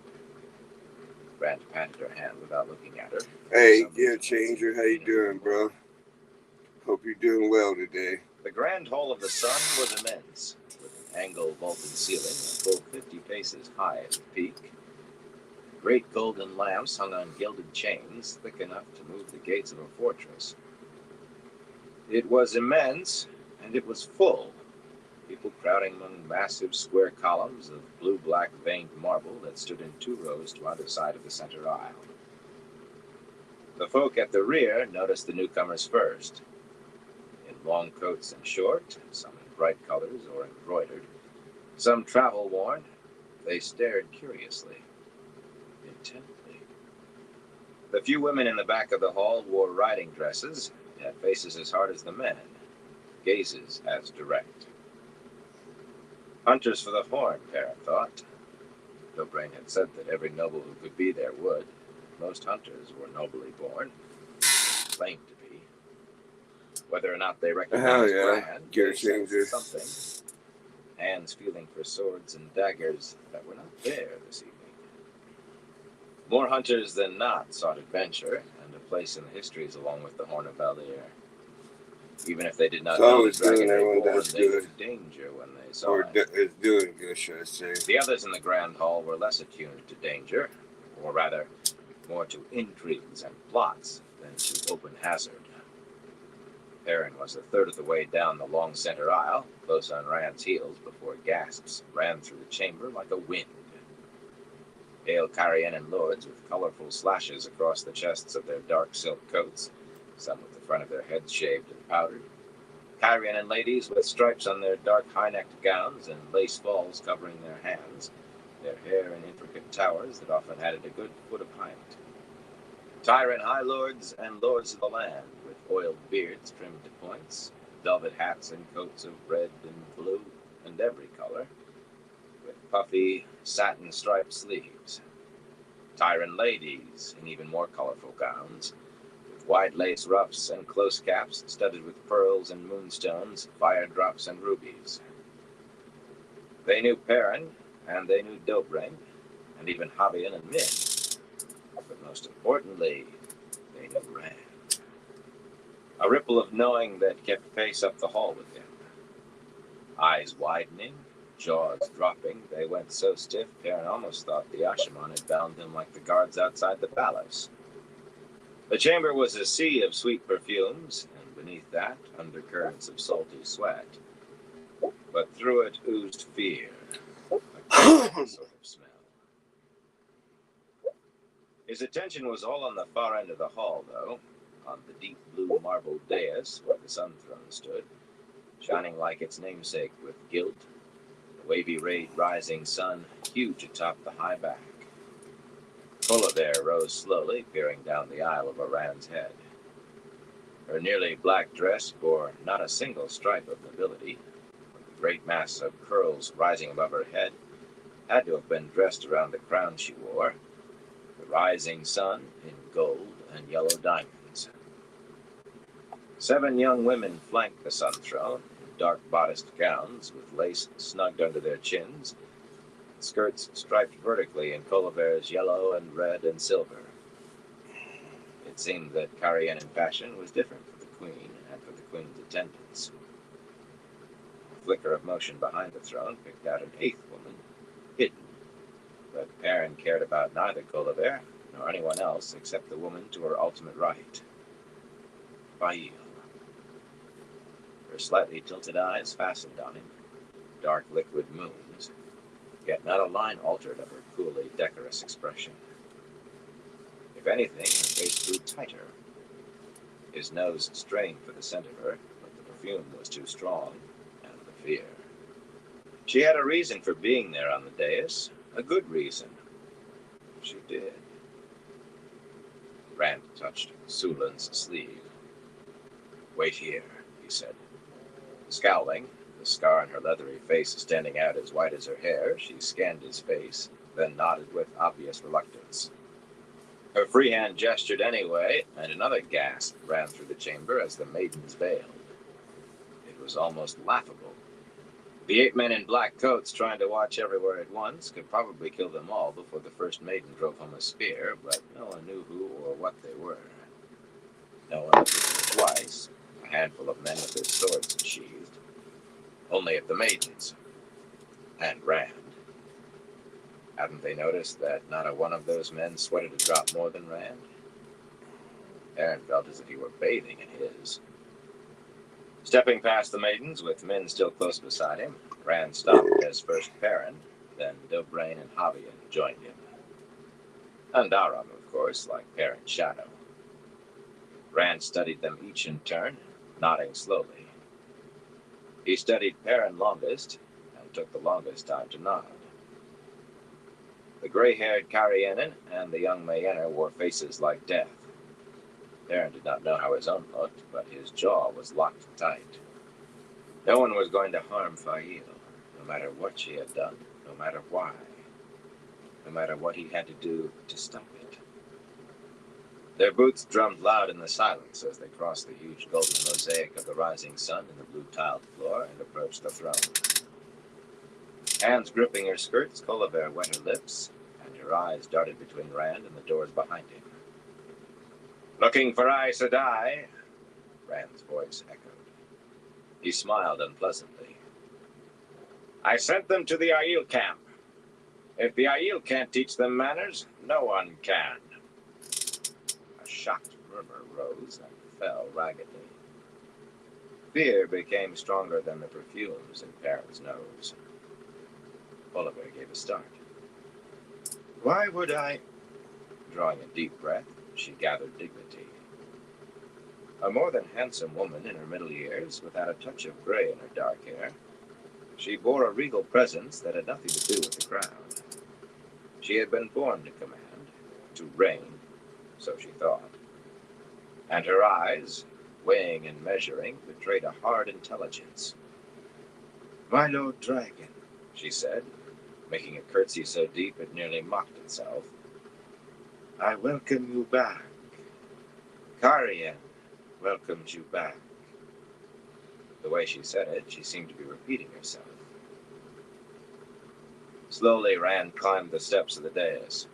Rand patted her hand without looking at her.
Hey, Gear Changer, how you doing, bro? Hope you're doing well today.
The Grand Hall of the Sun was immense, with an angled vaulted ceiling a full 50 paces high at the peak. Great golden lamps hung on gilded chains thick enough to move the gates of a fortress. It was immense, and it was full. People crowding among massive square columns of blue-black veined marble that stood in 2 rows to either side of the center aisle. The folk at the rear noticed the newcomers first. In long coats and short, some in bright colors or embroidered, some travel-worn, they stared curiously, intently. The few women in the back of the hall wore riding dresses, had faces as hard as the men, gazes as direct. Hunters for the horn, Perrin thought. Dobrain had said that every noble who could be there would. Most hunters were nobly born, claimed to be. Whether or not they recognized Rand,
Gear
they
Changer.
sensed something. Hands feeling for swords and daggers that were not there this evening. More hunters than not sought adventure and a place in the histories along with the Horn of Valdir. Even if they did not know the dragon they bore, they knew danger when they saw it.
It's doing good, should I say.
The others in the Grand Hall were less attuned to danger, or rather, more to intrigues and plots than to open hazard. Perrin was a third of the way down the long center aisle, close on Rand's heels, before gasps ran through the chamber like a wind. Pale Carianan lords with colorful slashes across the chests of their dark silk coats, some with the front of their heads shaved and powdered. Carianan ladies with stripes on their dark high-necked gowns and lace falls covering their hands, their hair in intricate towers that often added a good foot of height. Tyrant high lords and lords of the land, with oiled beards trimmed to points, velvet hats and coats of red and blue and every color, with puffy satin striped sleeves. Tyrant ladies in even more colorful gowns, with wide lace ruffs and close caps studded with pearls and moonstones, fire drops and rubies. They knew Perrin, and they knew Dobrain, and even Havian and Min. But most importantly, they knew Rand. A ripple of knowing that kept pace up the hall with him. Eyes widening, jaws dropping, they went so stiff Perrin almost thought the Ashaman had bound them like the guards outside the palace. The chamber was a sea of sweet perfumes, and beneath that, undercurrents of salty sweat. But through it oozed fear, a sort of smell. His attention was all on the far end of the hall, though, on the deep blue marble dais where the sun throne stood, shining like its namesake with gilt, the wavy-rayed rising sun huge atop the high back. Colabert rose slowly, peering down the aisle over Rand's head. Her nearly black dress bore not a single stripe of nobility. The great mass of curls rising above her head had to have been dressed around the crown she wore, the rising sun in gold and yellow diamonds. 7 young women flanked the sun throne in dark bodiced gowns with lace snugged under their chins, skirts striped vertically in Colabert's yellow and red and silver. It seemed that Carianan fashion was different for the queen and for the queen's attendants. A flicker of motion behind the throne picked out an 8th woman, hidden, but Perrin cared about neither Colabert nor anyone else except the woman to her ultimate right, Fail. Her slightly tilted eyes fastened on him, dark liquid moons, yet not a line altered of her coolly decorous expression. If anything, her face grew tighter. His nose strained for the scent of her, but the perfume was too strong, and the fear. She had a reason for being there on the dais, a good reason. She did. Rand touched Sulan's sleeve. "Wait here," he said. Scowling, the scar on her leathery face standing out as white as her hair, she scanned his face, then nodded with obvious reluctance. Her free hand gestured anyway, and another gasp ran through the chamber as the maidens bailed. It was almost laughable. The 8 men in black coats trying to watch everywhere at once could probably kill them all before the first maiden drove home a spear, but no one knew who or what they were. No one looked at them twice, a handful of men with their swords sheathed. Only at the maidens. And Rand. Hadn't they noticed that not a one of those men sweated a drop more than Rand? Perrin felt as if he were bathing in his. Stepping past the maidens, with men still close beside him, Rand stopped as first Perrin, then Dobrain and Javian joined him. And Aram, of course, like Perrin's shadow. Rand studied them each in turn, nodding slowly. He studied Perrin longest, and took the longest time to nod. The gray-haired Carianan and the young Mayenner wore faces like death. Perrin did not know how his own looked, but his jaw was locked tight. No one was going to harm Fail, no matter what she had done, no matter why, no matter what he had to do to stop it. Their boots drummed loud in the silence as they crossed the huge golden mosaic of the rising sun in the blue-tiled floor and approached the throne. Hands gripping her skirts, Colabert wet her lips, and her eyes darted between Rand and the doors behind him. "Looking for Aes Sedai?" Rand's voice echoed. He smiled unpleasantly. "I sent them to the Aiel camp. If the Aiel can't teach them manners, no one can." A shocked murmur rose and fell raggedly. Fear became stronger than the perfumes in Perrin's nose. Oliver gave a start. "Why would I?" Drawing a deep breath, she gathered dignity. A more than handsome woman in her middle years, without a touch of gray in her dark hair, she bore a regal presence that had nothing to do with the crown. She had been born to command, to reign, so she thought. And her eyes, weighing and measuring, betrayed a hard intelligence. "My Lord Dragon," she said, making a curtsy so deep it nearly mocked itself. "I welcome you back. Carian welcomes you back." The way she said it, she seemed to be repeating herself. Slowly, Rand climbed the steps of the dais.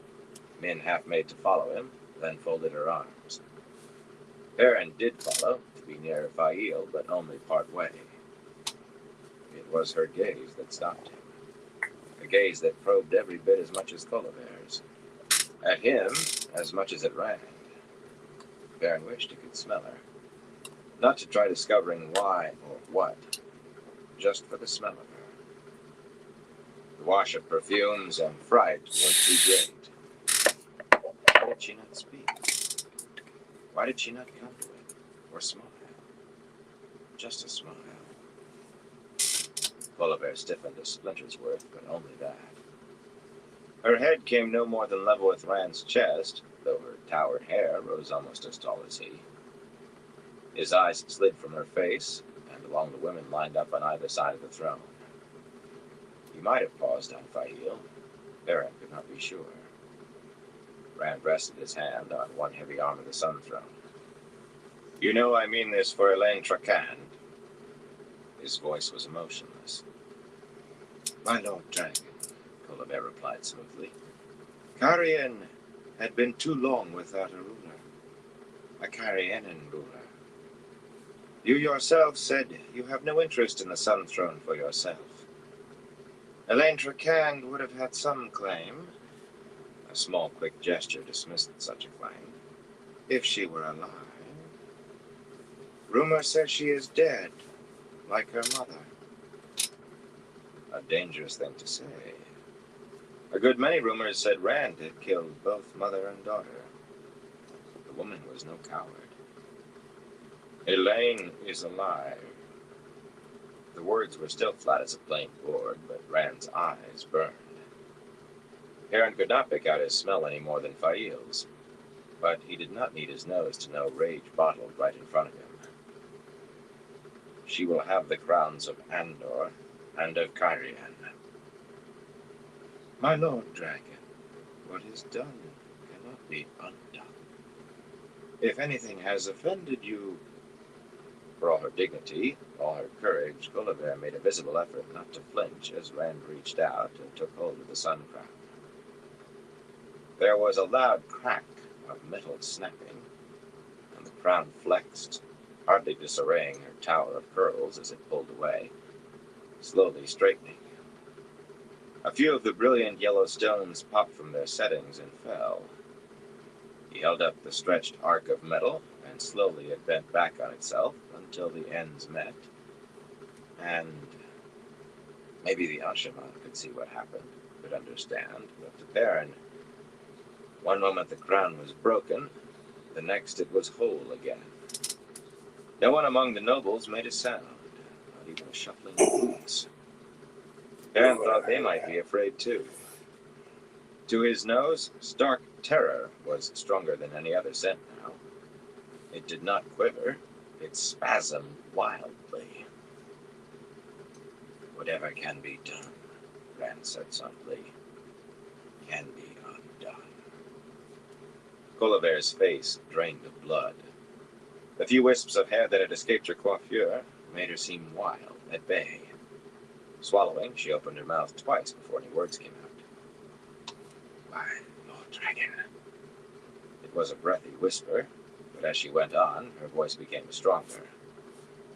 Min half made to follow him, then folded her arms. Perrin did follow, to be near Fail, but only part way. It was her gaze that stopped him. A gaze that probed every bit as much as Colabert's. At him, as much as at Rand. Perrin wished he could smell her. Not to try discovering why or what, just for the smell of her. The wash of perfumes and fright were too great. Why did she not speak? Why did she not come to him? Or smile? Just a smile. Colabert stiffened a splinter's worth, but only that. Her head came no more than level with Rand's chest, though her towered hair rose almost as tall as he. His eyes slid from her face and along the women lined up on either side of the throne. He might have paused on Fail. Baron could not be sure. Rand rested his hand on one heavy arm of the Sun Throne. You know I mean this for Elaine Trakand. His voice was emotionless. My Lord Dragon, Colabert replied smoothly. Carian had been too long without a ruler. A Carianan ruler. You yourself said you have no interest in the Sun Throne for yourself. Elaine Trakand would have had some claim. A small, quick gesture dismissed such a claim. If she were alive. Rumor says she is dead, like her mother. A dangerous thing to say. A good many rumors said Rand had killed both mother and daughter. The woman was no coward. Elaine is alive. The words were still flat as a plain board, but Rand's eyes burned. Perrin could not pick out his smell any more than Fail's, but he did not need his nose to know rage bottled right in front of him. She will have the crowns of Andor and of Cairhien. My Lord Dragon, what is done cannot be undone. If anything has offended you, for all her dignity, all her courage, Colabert made a visible effort not to flinch as Rand reached out and took hold of the sun crown. There was a loud crack of metal snapping, and the crown flexed, hardly disarraying her tower of curls as it pulled away, slowly straightening. A few of the brilliant yellow stones popped from their settings and fell. He held up the stretched arc of metal, and slowly it bent back on itself until the ends met. And maybe the Asha'man could see what happened, could understand, but to Perrin, one moment the crown was broken, the next it was whole again. No one among the nobles made a sound, not even a shuffling noise. Perrin thought they might be afraid too. To his nose, stark terror was stronger than any other scent now. It did not quiver, it spasmed wildly. Whatever can be done, Rand said softly, can be undone. Colabert's face drained of blood. The few wisps of hair that had escaped her coiffure made her seem wild, at bay. Swallowing, she opened her mouth twice before any words came out. My Lord Dragon. It was a breathy whisper, but as she went on, her voice became stronger,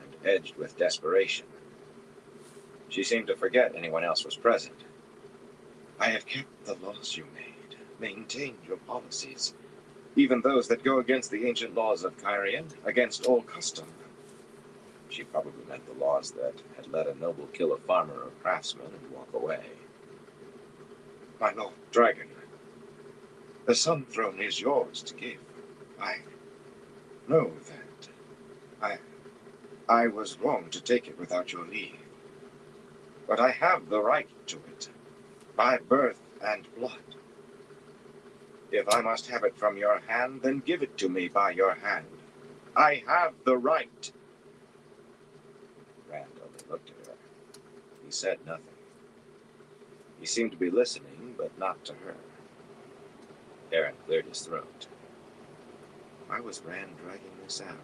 and edged with desperation. She seemed to forget anyone else was present. I have kept the laws you made, maintained your policies, even those that go against the ancient laws of Cairhien, against all custom. She probably meant the laws that had let a noble kill a farmer or craftsman and walk away. My Lord Dragon, the Sun Throne is yours to give. I know that. I was wrong to take it without your leave. But I have the right to it, by birth and blood. If I must have it from your hand, then give it to me by your hand. I have the right. Rand only looked at her. He said nothing. He seemed to be listening, but not to her. Perrin cleared his throat. Why was Rand dragging this out?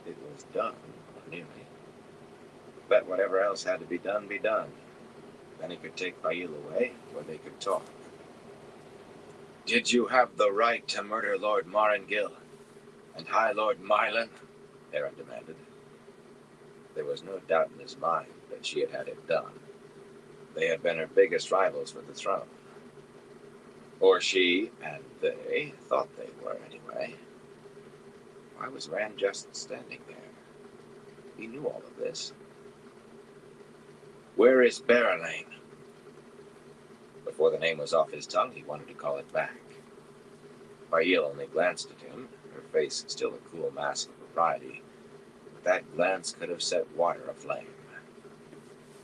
It was done, or nearly. Let whatever else had to be done be done. Then he could take Fail away, where they could talk. Did you have the right to murder Lord Marengil and High Lord Mylan? Perrin demanded. There was no doubt in his mind that she had had it done. They had been her biggest rivals for the throne. Or she and they thought they were, anyway. Why was Rand just standing there? He knew all of this. Where is Barrelane? Before the name was off his tongue, he wanted to call it back. Fail only glanced at him, her face still a cool mask of propriety. But that glance could have set water aflame.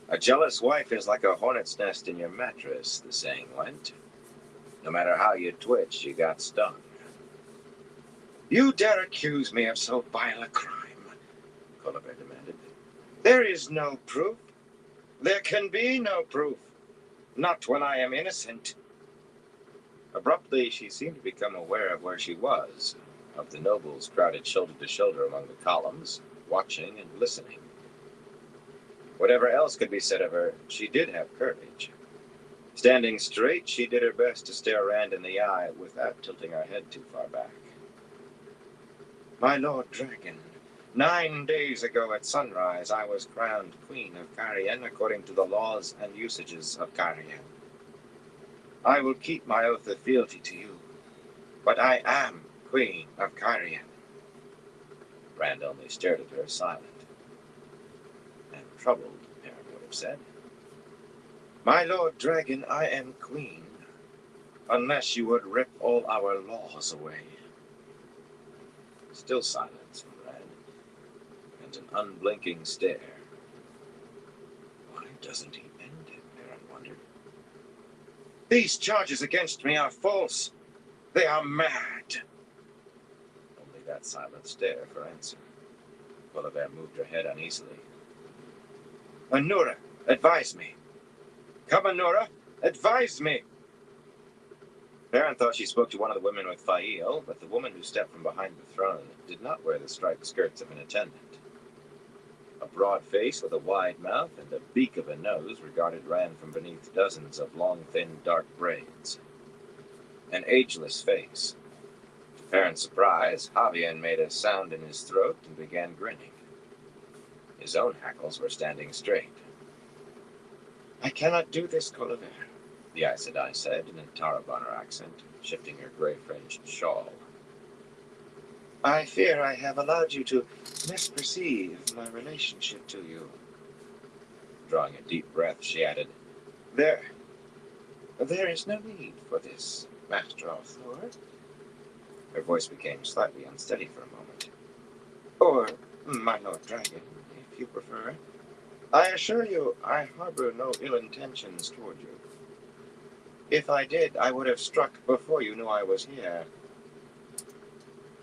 A jealous wife is like a hornet's nest in your mattress, the saying went. No matter how you twitched, you got stung. You dare accuse me of so vile a crime? Colliver demanded. There is no proof. There can be no proof. Not when I am innocent. Abruptly, she seemed to become aware of where she was, of the nobles crowded shoulder to shoulder among the columns, watching and listening. Whatever else could be said of her, she did have courage. Standing straight, she did her best to stare Rand in the eye without tilting her head too far back. My Lord Dragon, 9 days ago at sunrise, I was crowned Queen of Cairhien according to the laws and usages of Cairhien. I will keep my oath of fealty to you, but I am Queen of Cairhien. Rand only stared at her, silent. And troubled, Perrin would have said. My Lord Dragon, I am Queen, unless you would rip all our laws away. Still silence from Rand, and an unblinking stare. Why doesn't he end it, Perrin wondered. These charges against me are false. They are mad. Only that silent stare for answer. Colliver moved her head uneasily. Anura, advise me. Come, Anura, advise me. Perrin thought she spoke to one of the women with Fail, but the woman who stepped from behind the throne did not wear the striped skirts of an attendant. A broad face with a wide mouth and a beak of a nose regarded Rand from beneath dozens of long, thin, dark braids. An ageless face. To Perrin's surprise, Javian made a sound in his throat and began grinning. His own hackles were standing straight. I cannot do this, Colliver, the Aes Sedai said in a Tarabana accent, shifting her gray-fringed shawl. I fear I have allowed you to misperceive my relationship to you. Drawing a deep breath, she added, There is no need for this, Master Arthur. Her voice became slightly unsteady for a moment. Or, my Lord Dragon, if you prefer. I assure you, I harbor no ill intentions toward you. If I did, I would have struck before you knew I was here.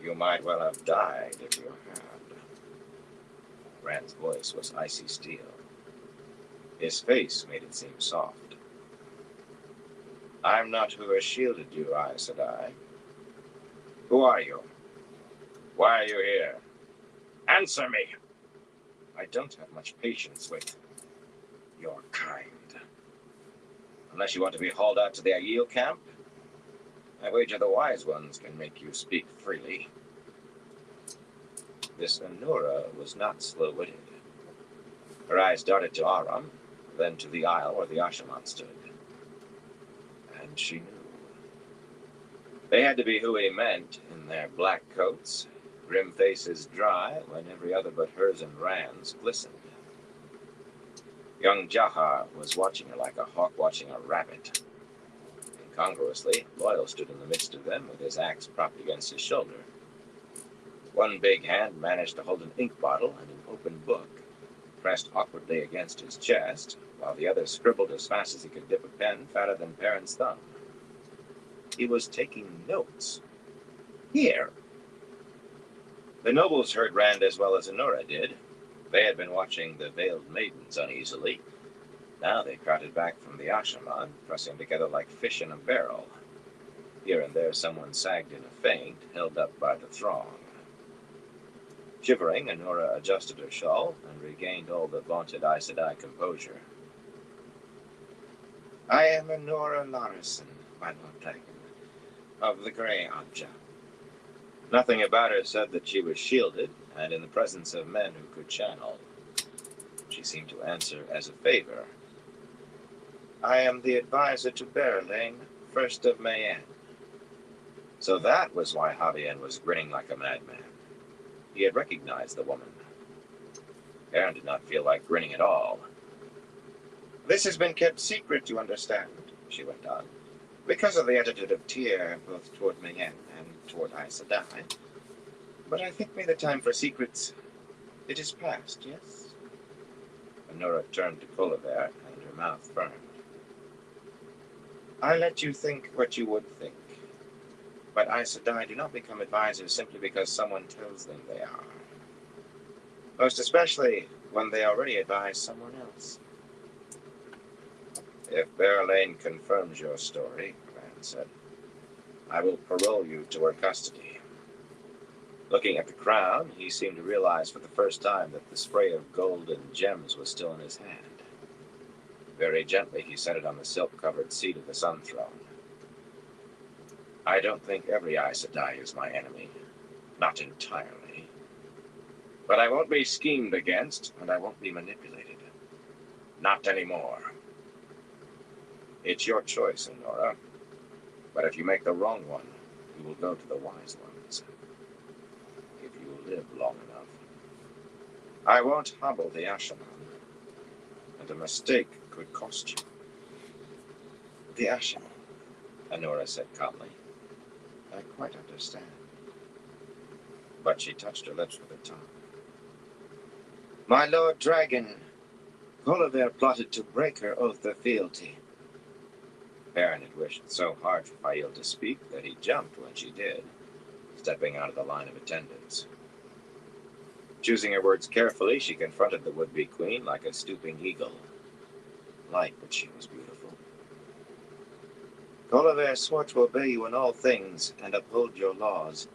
You might well have died if you had. Rand's voice was icy steel. His face made it seem soft. I'm not who has shielded you, Aes Sedai. Who are you? Why are you here? Answer me! I don't have much patience with your kind. Unless you want to be hauled out to the Aiel camp, I wager the wise ones can make you speak freely. This Anura was not slow-witted. Her eyes darted to Aram, then to the aisle where the Ashaman stood. And she knew. They had to be who he meant, in their black coats, grim faces dry when every other but hers and Rand's glistened. Young Jahar was watching her like a hawk watching a rabbit. Incongruously, Loyal stood in the midst of them with his axe propped against his shoulder. One big hand managed to hold an ink bottle and an open book, pressed awkwardly against his chest, while the other scribbled as fast as he could dip a pen fatter than Perrin's thumb. He was taking notes. Here. The nobles heard Rand as well as Anura did. They had been watching the veiled maidens uneasily. Now they crowded back from the Ashaman, pressing together like fish in a barrel. Here and there someone sagged in a faint, held up by the throng. Shivering, Anura adjusted her shawl and regained all the vaunted Aes Sedai composure. I am Anura Larison, my Lord Dragon, of the Grey Adja. Nothing about her said that she was shielded, and in the presence of men who could channel. She seemed to answer as a favor. I am the advisor to Berelain, first of Mayenne. So that was why Javian was grinning like a madman. He had recognized the woman. Perrin did not feel like grinning at all. This has been kept secret, you understand, she went on, because of the attitude of Tyr, both toward Mayenne and toward Aes Sedai. But I think may the time for secrets, it is past, yes? Anura turned to Colliver, and her mouth burned. I let you think what you would think. But Aes Sedai do not become advisors simply because someone tells them they are. Most especially when they already advise someone else. If Berelain confirms your story, Rand said, I will parole you to her custody. Looking at the crown, he seemed to realize for the first time that the spray of gold and gems was still in his hand. Very gently, he set it on the silk-covered seat of the Sun Throne. I don't think every Aes Sedai is my enemy. Not entirely. But I won't be schemed against, and I won't be manipulated. Not anymore. It's your choice, Enora. But if you make the wrong one, you will go to the wise ones. If you live long enough. I won't hobble the Ashaman. And a mistake could cost you. The Ashaman, Enora said calmly. I quite understand. But she touched her lips with her tongue. My Lord Dragon, Colliver plotted to break her oath of fealty. Perrin had wished so hard for Fael to speak that he jumped when she did, stepping out of the line of attendants. Choosing her words carefully, she confronted the would-be queen like a stooping eagle. Light, but she was beautiful. Colliver swore to obey you in all things and uphold your laws,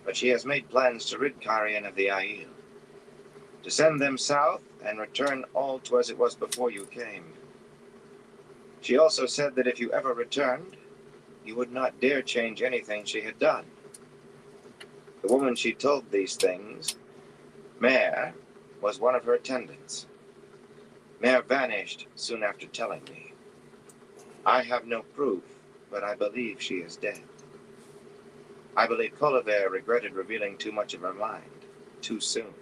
but she has made plans to rid Cairhien of the Aiel, to send them south and return all to as it was before you came. She also said that if you ever returned, you would not dare change anything she had done. The woman she told these things, Mare, was one of her attendants. Mare vanished soon after telling me. I have no proof, but I believe she is dead. I believe Colliver regretted revealing too much of her mind, too soon.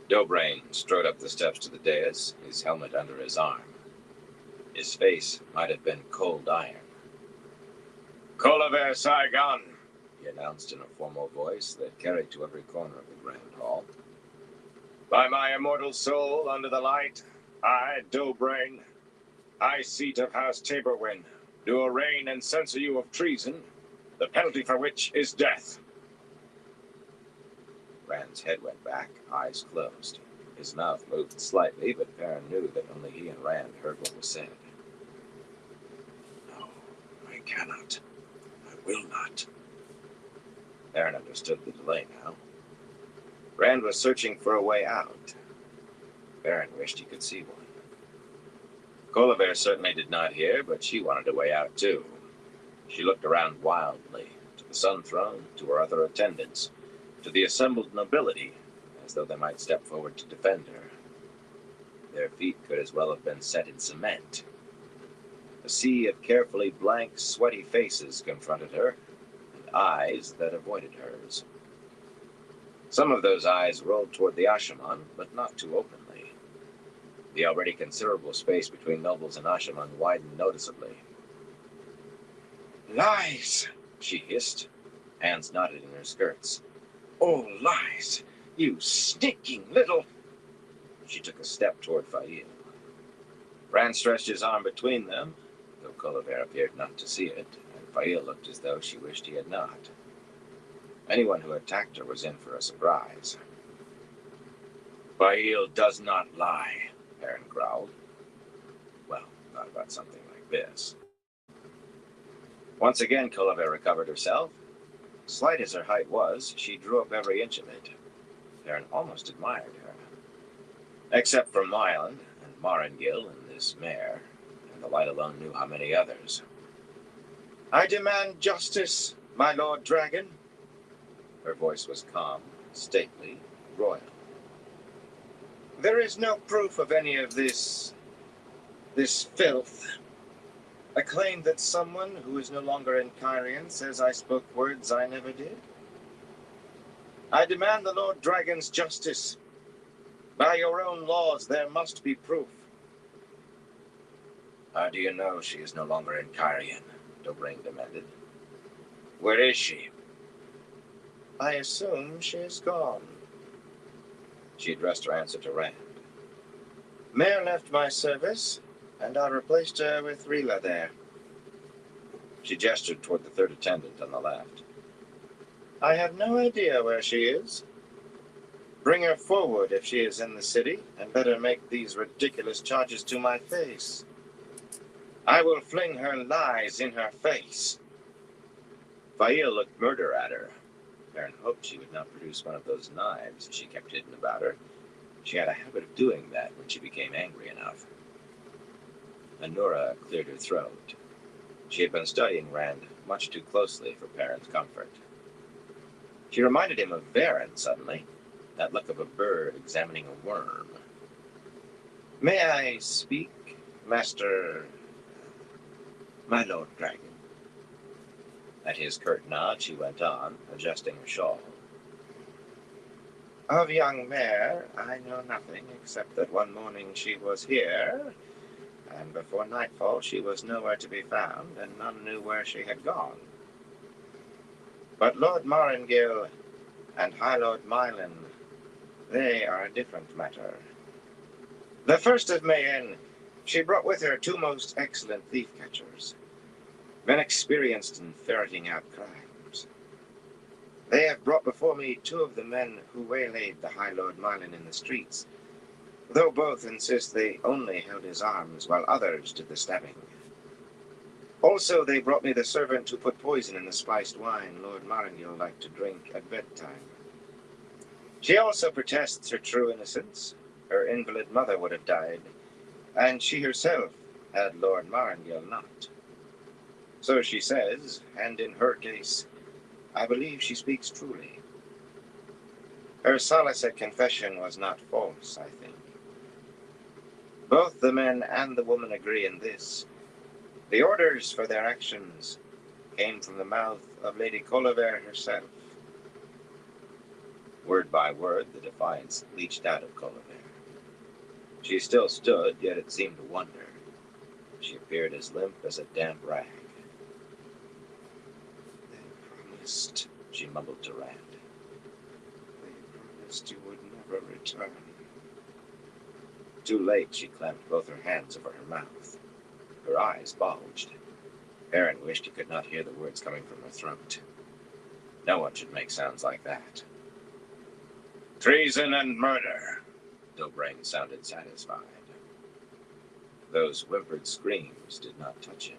Dobrain strode up the steps to the dais, his helmet under his arm. His face might have been cold iron. Colliver Saigon, he announced in a formal voice that carried to every corner of the grand hall. By my immortal soul under the light, I, Dobrain, High Seat of House Taborwin, do arraign and censure you of treason, the penalty for which is death. Rand's head went back, eyes closed. His mouth moved slightly, but Perrin knew that only he and Rand heard what was said. No, I cannot. I will not. Perrin understood the delay now. Rand was searching for a way out. Perrin wished he could see one. Colliver certainly did not hear, but she wanted a way out too. She looked around wildly, to the Sun Throne, to her other attendants, to the assembled nobility, as though they might step forward to defend her. Their feet could as well have been set in cement. A sea of carefully blank, sweaty faces confronted her, and eyes that avoided hers. Some of those eyes rolled toward the Ashaman, but not too openly. The already considerable space between nobles and Ashaman widened noticeably. Lies, she hissed, hands knotted in her skirts. All lies, you sneaking little... She took a step toward Fael. Rand stretched his arm between them, though Colliver appeared not to see it, and Fael looked as though she wished he had not. Anyone who attacked her was in for a surprise. Fael does not lie, Perrin growled. Well, not about something like this. Once again, Colliver recovered herself. Slight as her height was, she drew up every inch of it. Perrin almost admired her. Except for Myland and Marangil and this mare, and the light alone knew how many others. I demand justice, my Lord Dragon. Her voice was calm, stately, royal. There is no proof of any of this filth. A claim that someone who is no longer in Cairhien says I spoke words I never did. I demand the Lord Dragon's justice. By your own laws, there must be proof. How do you know she is no longer in Cairhien? Dobrain demanded. Where is she? I assume she is gone. She addressed her answer to Rand. Mare left my service, and I replaced her with Rila there. She gestured toward the third attendant on the left. I have no idea where she is. Bring her forward if she is in the city, and let her make these ridiculous charges to my face. I will fling her lies in her face. Fail looked murder at her. Baron hoped she would not produce one of those knives she kept hidden about her. She had a habit of doing that when she became angry enough. Anura cleared her throat. She had been studying Rand much too closely for Perrin's comfort. She reminded him of Varen suddenly, that look of a bird examining a worm. May I speak, Master... my Lord Dragon? At his curt nod, she went on, adjusting her shawl. Of young Mare, I know nothing except that one morning she was here, and before nightfall she was nowhere to be found, and none knew where she had gone. But Lord Marengil and High Lord Mylan, they are a different matter. The first of Mayen, she brought with her two most excellent thief-catchers, men experienced in ferreting out crimes. They have brought before me two of the men who waylaid the High Lord Mylan in the streets, though both insist they only held his arms while others did the stabbing. Also, they brought me the servant who put poison in the spiced wine Lord Marengil liked to drink at bedtime. She also protests her true innocence. Her invalid mother would have died, and she herself had Lord Marengil not. So she says, and in her case, I believe she speaks truly. Her solace at confession was not false, I think. Both the men and the woman agree in this. The orders for their actions came from the mouth of Lady Colliver herself. Word by word, the defiance leached out of Colliver. She still stood, yet it seemed to wonder. She appeared as limp as a damp rag. They promised, she mumbled to Rand. They promised you would never return. Too late, she clamped both her hands over her mouth. Her eyes bulged. Perrin wished he could not hear the words coming from her throat. No one should make sounds like that. Treason and murder, Dobrain sounded satisfied. Those whimpered screams did not touch him.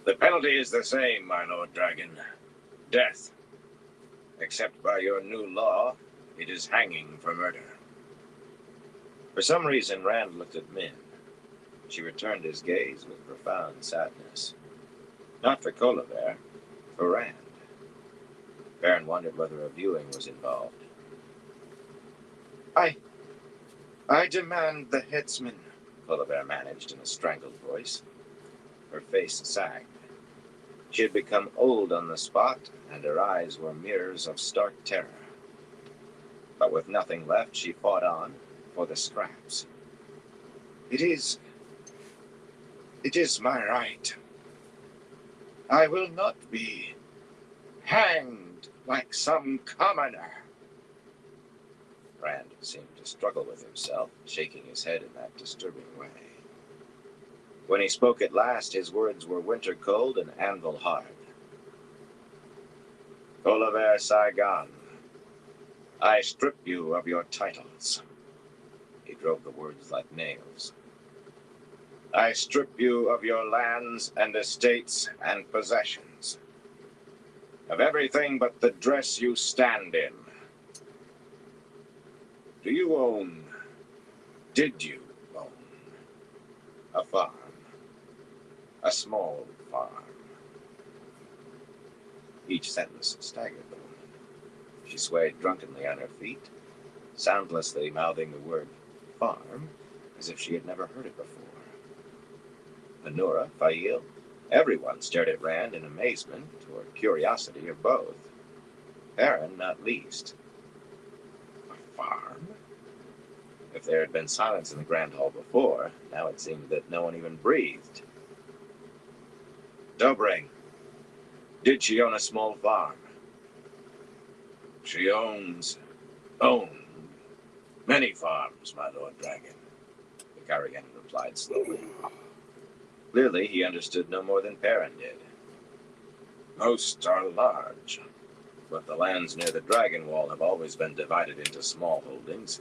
The penalty is the same, my Lord Dragon. Death. Except by your new law, it is hanging for murder. For some reason, Rand looked at Min. She returned his gaze with profound sadness. Not for Colliver, for Rand. Perrin wondered whether a viewing was involved. I demand the headsman, Colliver managed in a strangled voice. Her face sagged. She had become old on the spot, and her eyes were mirrors of stark terror. But with nothing left, she fought on for the scraps. It is my right. I will not be hanged like some commoner. Rand seemed to struggle with himself, shaking his head in that disturbing way. When he spoke at last, his words were winter cold and anvil hard. Colliver Saigon, I strip you of your titles. He drove the words like nails. I strip you of your lands and estates and possessions. Of everything but the dress you stand in. Did you own a farm? A small farm? Each sentence staggered the woman. She swayed drunkenly on her feet, soundlessly mouthing the word farm as if she had never heard it before. Anura, Fail, everyone stared at Rand in amazement or curiosity or both. Perrin not least. A farm? If there had been silence in the Grand Hall before, now it seemed that no one even breathed. Dobrain, did she own a small farm? She owned many farms, my Lord Dragon. the Carian replied slowly. Clearly, he understood no more than Perrin did. Most are large, but the lands near the Dragon Wall have always been divided into small holdings,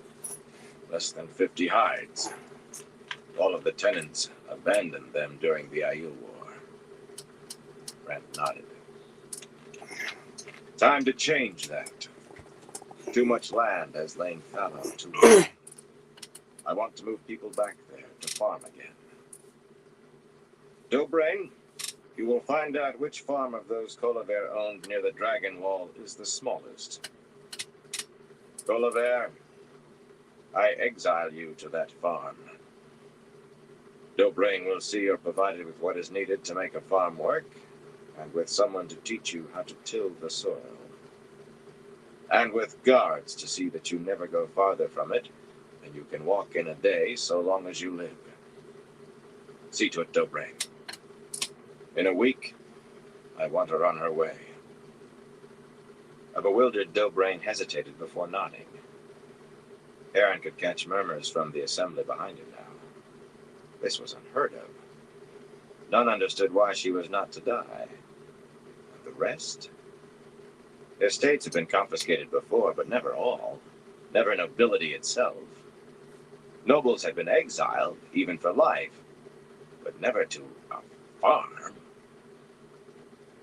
less than 50 hides. All of the tenants abandoned them during the Aiel War. Rand nodded. Time to change that. Too much land has lain fallow too long. I want to move people back there to farm again. Dobrain, you will find out which farm of those Colaver owned near the Dragon Wall is the smallest. Colaver, I exile you to that farm. Dobrain will see you're provided with what is needed to make a farm work, and with someone to teach you how to till the soil. And with guards to see that you never go farther from it, and you can walk in a day so long as you live. See to it, Dobrain. In a week, I want her on her way. A bewildered Dobrain hesitated before nodding. Perrin could catch murmurs from the assembly behind him now. This was unheard of. None understood why she was not to die. And the rest? Their estates had been confiscated before, but never all. Never nobility itself. Nobles had been exiled, even for life, but never to a farm.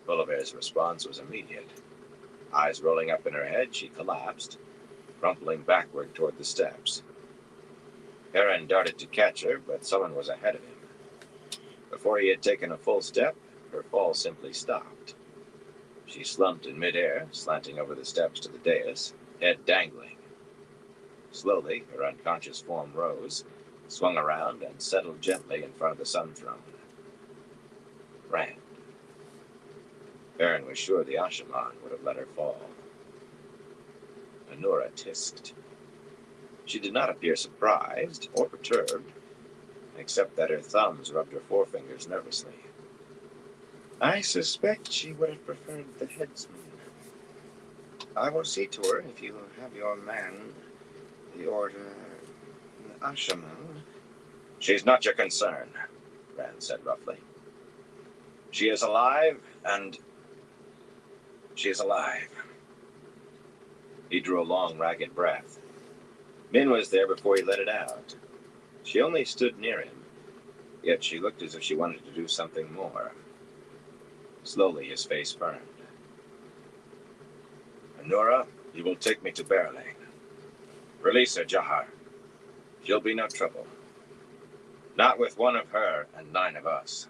Colaver's response was immediate. Eyes rolling up in her head, she collapsed, crumpling backward toward the steps. Perrin darted to catch her, but someone was ahead of him. Before he had taken a full step, her fall simply stopped. She slumped in midair, slanting over the steps to the dais, head dangling. Slowly, her unconscious form rose, swung around, and settled gently in front of the sun throne. Rand. Perrin was sure the Ashaman would have let her fall. Anura tisked. She did not appear surprised or perturbed, except that her thumbs rubbed her forefingers nervously. I suspect she would have preferred the headsman. I will see to her if you have your man, the order, Ashaman. She's not your concern, Rand said roughly. She is alive, and she is alive. He drew a long, ragged breath. Min was there before he let it out. She only stood near him, yet she looked as if she wanted to do something more. Slowly, his face burned. Anura, you will take me to Berlane. Release her, Jahar. She'll be no trouble. Not with one of her and 9 of us.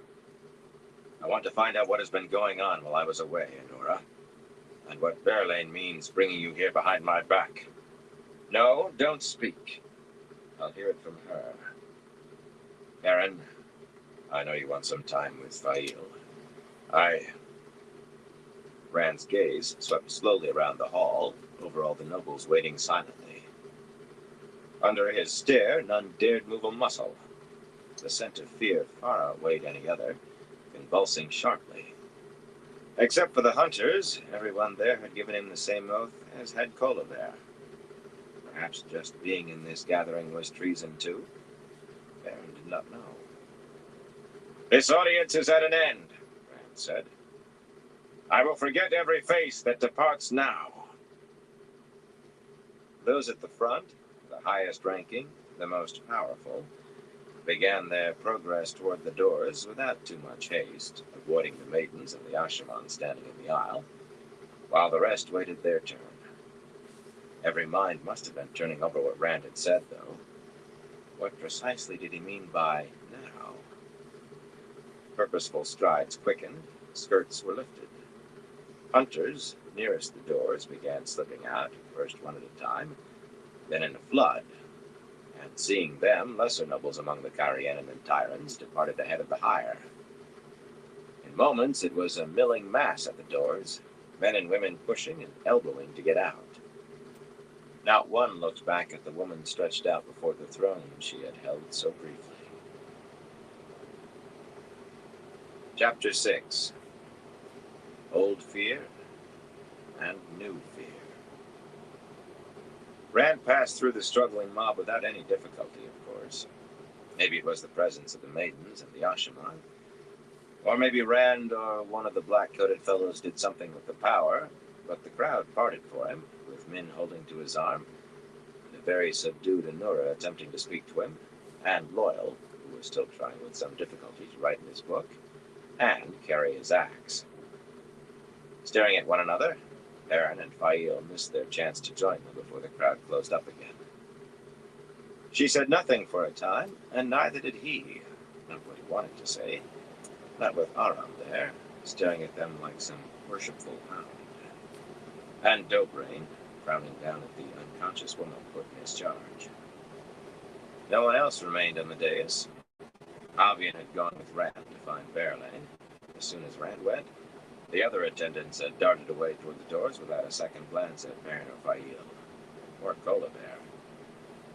I want to find out what has been going on while I was away, Anura, and what Berlane means bringing you here behind my back. No, don't speak. I'll hear it from her. Perrin, I know you want some time with Fail. Rand's gaze swept slowly around the hall, over all the nobles waiting silently. Under his stare, none dared move a muscle. The scent of fear far outweighed any other, convulsing sharply. Except for the hunters, everyone there had given him the same oath as had Colaver. Perhaps just being in this gathering was treason too? Perrin did not know. This audience is at an end, Rand said. I will forget every face that departs now. Those at the front, the highest ranking, the most powerful, began their progress toward the doors without too much haste, avoiding the maidens and the Ashaman standing in the aisle, while the rest waited their turn. Every mind must have been turning over what Rand had said, though. What precisely did he mean by now? Purposeful strides quickened, skirts were lifted. Hunters, nearest the doors, began slipping out, first one at a time, then in a flood, and seeing them, lesser nobles among the Carianan and Tyrants departed ahead of the higher. In moments, it was a milling mass at the doors, men and women pushing and elbowing to get out. Not one looked back at the woman stretched out before the throne she had held so briefly. Chapter 6. Old Fear and New Fear. Rand passed through the struggling mob without any difficulty, of course. Maybe it was the presence of the maidens and the Ashaman. Or maybe Rand or one of the black-coated fellows did something with the power, but the crowd parted for him, with Min holding to his arm, and a very subdued Anura attempting to speak to him, and Loyal, who was still trying with some difficulty to write in his book, and carry his axe. Staring at one another, Perrin and Fael missed their chance to join them before the crowd closed up again. She said nothing for a time, and neither did he. Not what he wanted to say. Not with Aram there, staring at them like some worshipful hound. And Dobrain, frowning down at the unconscious woman put in his charge. No one else remained on the dais. Avian had gone with Rand to find Berlane. As soon as Rand went, the other attendants had darted away toward the doors without a second glance at Perrin or Fael, or Colabert.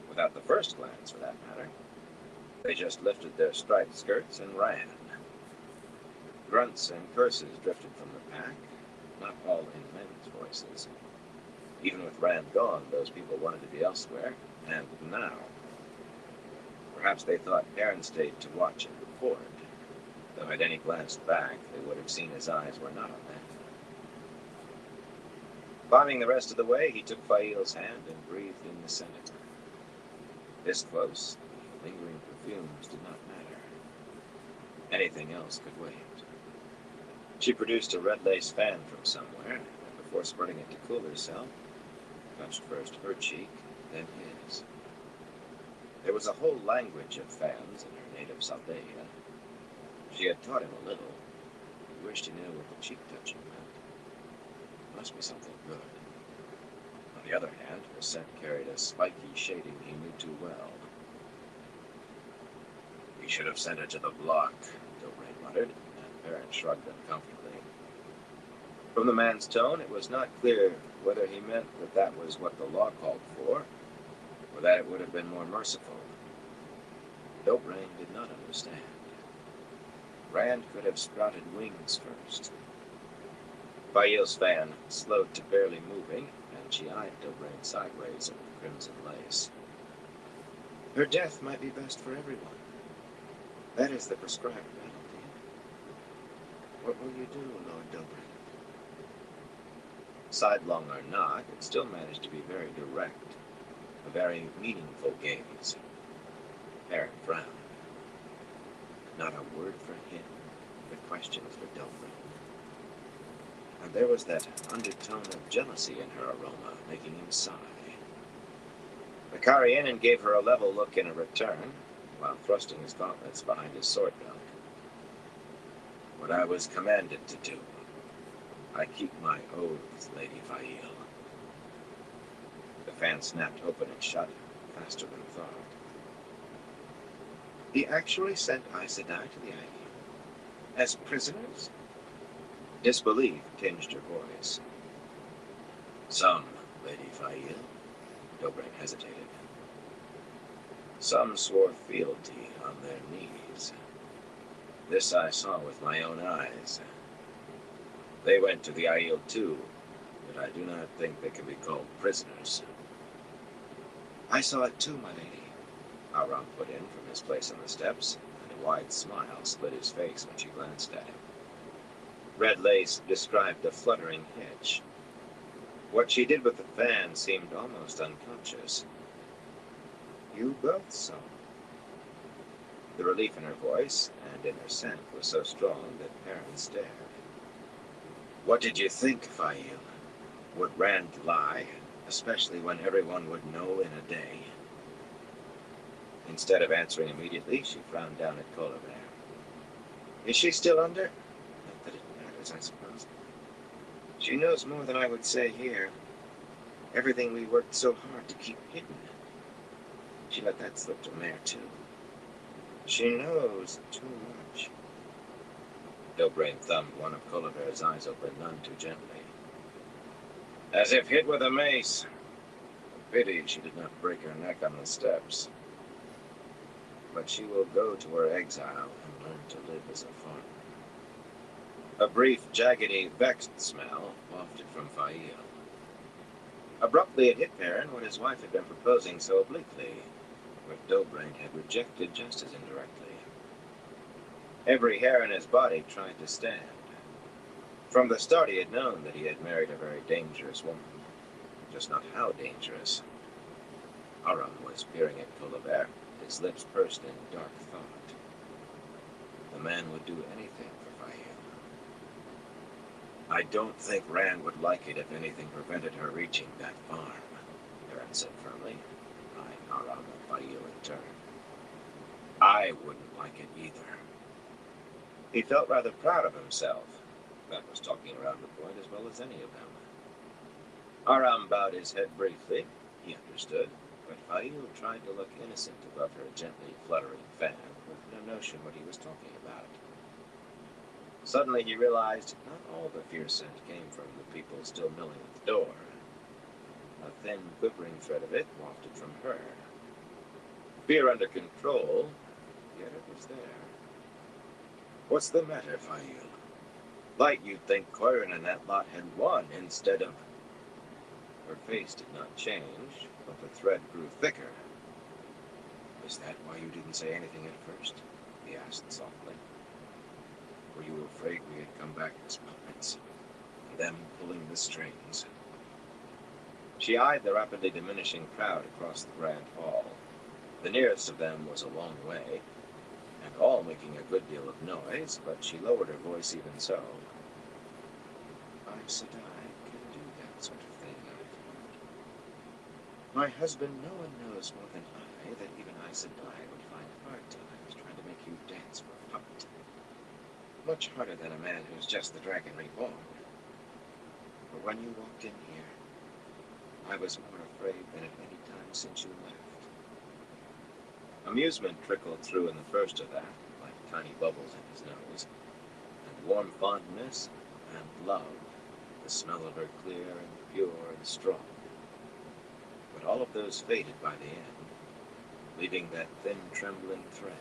Without the first glance, for that matter. They just lifted their striped skirts and ran. Grunts and curses drifted from the pack, not all in men's voices. Even with Rand gone, those people wanted to be elsewhere, and now. Perhaps they thought Perrin stayed to watch and report, though had any glanced back, they would have seen his eyes were not on them. Climbing the rest of the way, he took Fael's hand and breathed in the scent of her. This close, the lingering perfumes did not matter. Anything else could wait. She produced a red lace fan from somewhere, and before spreading it to cool herself, touched first her cheek, then his. There was a whole language of fans in her native Saldaea. She had taught him a little. He wished he knew what the cheek touching meant. Must be something good. On the other hand, her scent carried a spiky shading he knew too well. "We should have sent her to the block," Dobrain muttered, and Perrin shrugged uncomfortably. From the man's tone, it was not clear whether he meant that that was what the law called for, or that it would have been more merciful. Dobrain did not understand. Rand could have sprouted wings first. Fael's fan slowed to barely moving, and she eyed Dobrain sideways over the crimson lace. Her death might be best for everyone. That is the prescribed penalty. What will you do, Lord Dobrain? Sidelong or not, it still managed to be very direct, a very meaningful gaze. Perrin frowned. Not a word for him, but questions for Dobrain. And there was that undertone of jealousy in her aroma, making him sigh. The Karianan gave her a level look in return, while thrusting his gauntlets behind his sword belt. What I was commanded to do. I keep my oaths, Lady Fael. The fan snapped open and shut, faster than thought. He actually sent Aes Sedai to the Aiel? As prisoners? Disbelief tinged her voice. Some, Lady Fael. Dobrain hesitated. Some swore fealty on their knees. This I saw with my own eyes. They went to the Aiel too, but I do not think they can be called prisoners. I saw it too, my lady, Aram put in from his place on the steps, and a wide smile split his face when she glanced at him. Red lace described a fluttering hitch. What she did with the fan seemed almost unconscious. You both saw. The relief in her voice and in her scent was so strong that Perrin stared. What did you think, Fael? Would Rand lie, especially when everyone would know in a day? Instead of answering immediately, she frowned down at Colabert. Is she still under? Not that it matters, I suppose. She knows more than I would say here. Everything we worked so hard to keep hidden. She let that slip to Mare, too. She knows too much. Dobrain thumbed one of Colabert's eyes open none too gently. As if hit with a mace. A pity she did not break her neck on the steps. But she will go to her exile and learn to live as a farmer. A brief, jaggedy, vexed smell wafted from Fael. Abruptly it hit Perrin what his wife had been proposing so obliquely. what Dobrain had rejected just as indirectly. Every hair in his body tried to stand. From the start, he had known that he had married a very dangerous woman, just not how dangerous. Aram was peering at Colbert, his lips pursed in dark thought. The man would do anything for Fail. I don't think Rand would like it if anything prevented her reaching that farm, Perrin said firmly, eyeing Aram and Fail in turn. I wouldn't like it either. He felt rather proud of himself. That was talking around the point as well as any of them. Aram bowed his head briefly. He understood, but Fail tried to look innocent above her gently fluttering fan, with no notion what he was talking about. Suddenly he realized not all the fear scent came from the people still milling at the door. A thin, quivering thread of it wafted from her. Fear under control, yet it was there. What's the matter, Fail? Light, you'd think Corin and that lot had won instead of... Her face did not change, but the thread grew thicker. Is that why you didn't say anything at first? He asked softly. Were you afraid we had come back as puppets? Them pulling the strings? She eyed the rapidly diminishing crowd across the grand hall. The nearest of them was a long way, and all making a good deal of noise, but she lowered her voice even so. Aes Sedai can do that sort of thing, I thought. My husband, no one knows more than I that even Aes Sedai would find hard times trying to make you dance for a puppet. Much harder than a man who's just the dragon reborn. But when you walked in here, I was more afraid than at any time since you left. Amusement trickled through in the first of that, like tiny bubbles in his nose, and warm fondness and love, the smell of her clear and pure and strong. But all of those faded by the end, leaving that thin, trembling thread.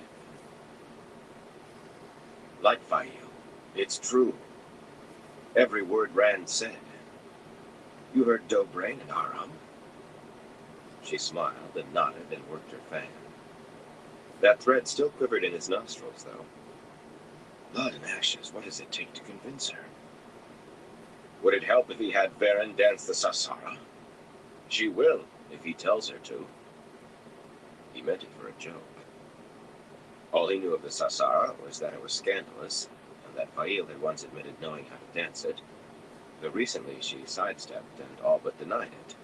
Like Fail, it's true. Every word Rand said. You heard Dobrain and Aram? She smiled and nodded and worked her fan. That thread still quivered in his nostrils, though. Blood and ashes, what does it take to convince her? Would it help if he had Varen dance the Sasara? She will, if he tells her to. He meant it for a joke. All he knew of the Sasara was that it was scandalous, and that Fail had once admitted knowing how to dance it, though recently she sidestepped and all but denied it.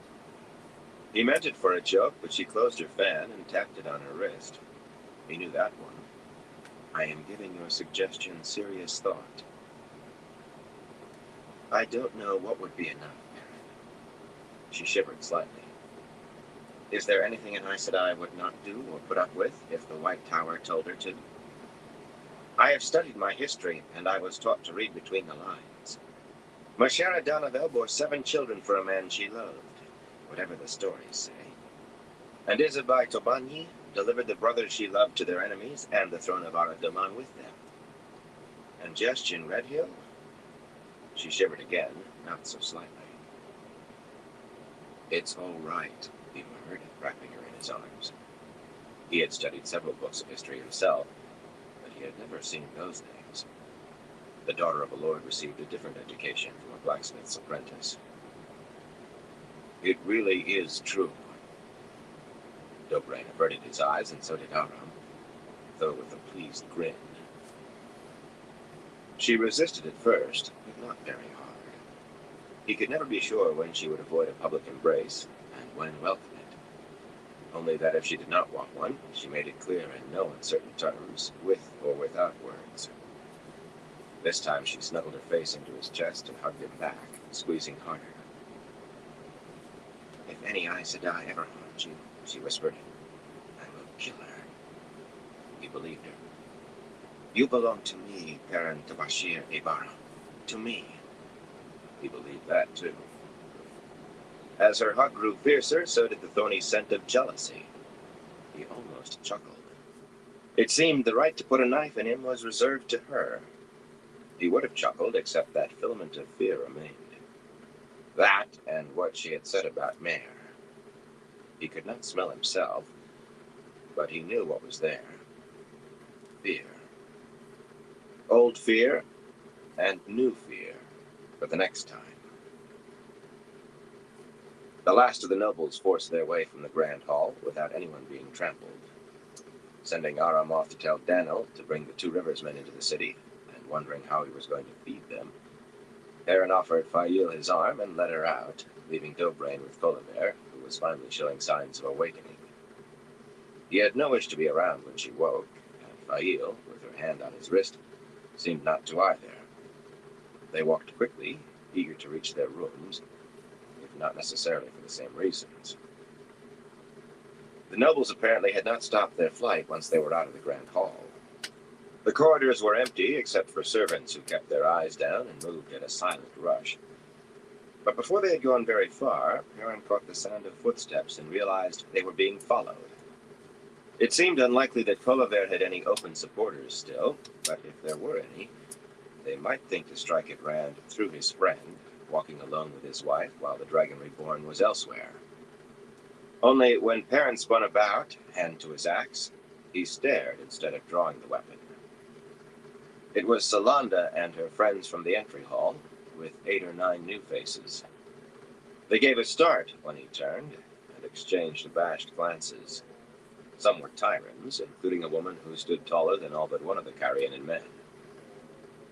He meant it for a joke, but she closed her fan and tapped it on her wrist. He knew that one. I am giving your suggestion serious thought. I don't know what would be enough, Perrin. She shivered slightly. Is there anything an Aes Sedai would not do or put up with if the White Tower told her to? I have studied my history, and I was taught to read between the lines. Mashara Danavel bore 7 children for a man she loved, whatever the stories say. And Izabai Tobanyi delivered the brothers she loved to their enemies and the throne of Aradaman with them. And Jestyn Redhill? She shivered again, not so slightly. It's all right, he murmured, wrapping her in his arms. He had studied several books of history himself, but he had never seen those names. The daughter of a lord received a different education from a blacksmith's apprentice. It really is true. Dobrain averted his eyes, and so did Aram, though with a pleased grin. She resisted at first, but not very hard. He could never be sure when she would avoid a public embrace, and when welcome it. Only that if she did not want one, she made it clear in no uncertain terms, with or without words. This time she snuggled her face into his chest and hugged him back, squeezing harder. If any Aes Sedai ever harms you, she whispered, I will kill her. He believed her. You belong to me, Perrin Tabashir Ibarra. To me. He believed that, too. As her hug grew fiercer, so did the thorny scent of jealousy. He almost chuckled. It seemed the right to put a knife in him was reserved to her. He would have chuckled, except that filament of fear remained. That, and what she had said about Mare. He could not smell himself, but he knew what was there. Fear. Old fear and new fear for the next time. The last of the nobles forced their way from the Grand Hall without anyone being trampled, sending Aram off to tell Daniel to bring the Two Rivers men into the city, and wondering how he was going to feed them. Perrin offered Fail his arm and led her out, leaving Dobrain with Colabert, who was finally showing signs of awakening. He had no wish to be around when she woke, and Fail, with her hand on his wrist, seemed not to either. They walked quickly, eager to reach their rooms, if not necessarily for the same reasons. The nobles apparently had not stopped their flight once they were out of the Grand Hall. The corridors were empty except for servants who kept their eyes down and moved at a silent rush. But before they had gone very far, Perrin caught the sound of footsteps and realized they were being followed. It seemed unlikely that Colabert had any open supporters still, but if there were any, they might think to strike at Rand through his friend, walking alone with his wife while the Dragon Reborn was elsewhere. Only when Perrin spun about, hand to his axe, he stared instead of drawing the weapon. It was Salanda and her friends from the entry hall, with 8 or 9 new faces. They gave a start when he turned, and exchanged abashed glances. Some were Tyrans, including a woman who stood taller than all but one of the Carianan men.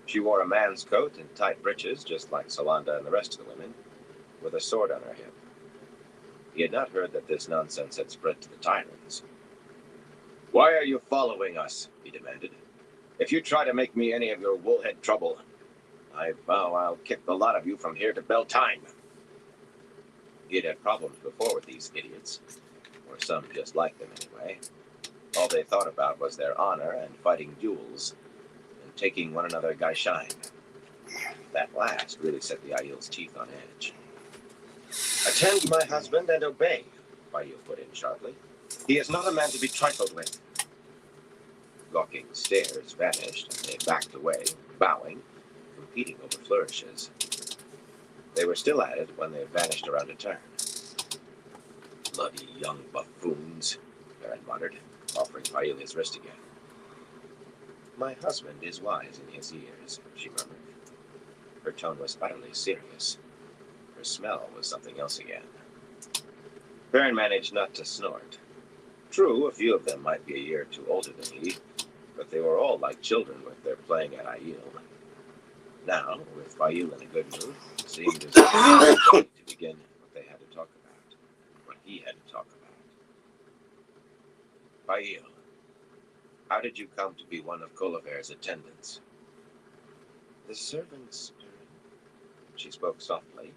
She wore a man's coat and tight breeches, just like Salanda and the rest of the women, with a sword on her hip. He had not heard that this nonsense had spread to the Tyrans. "Why are you following us?" he demanded. "If you try to make me any of your woolhead trouble, I vow I'll kick the lot of you from here to Beltane." He had had problems before with these idiots, or some just like them anyway. All they thought about was their honor and fighting duels, and taking one another Gaishain. That last really set the Aiel's teeth on edge. "Attend my husband and obey," Fail put in sharply. "He is not a man to be trifled with." Gawking stares vanished, and they backed away, bowing, competing over flourishes. They were still at it when they vanished around a turn. "Bloody young buffoons," Perrin muttered, offering Fail his wrist again. "My husband is wise in his years," she murmured. Her tone was utterly serious. Her smell was something else again. Perrin managed not to snort. True, a few of them might be a year or two older than he, but they were all like children with their playing at Aiel. Now, with Fail in a good mood, it seemed as if they were ready to begin what they had to talk about, what he had to talk about. "Fail, how did you come to be one of Colabert's attendants?" "The servants," she spoke softly.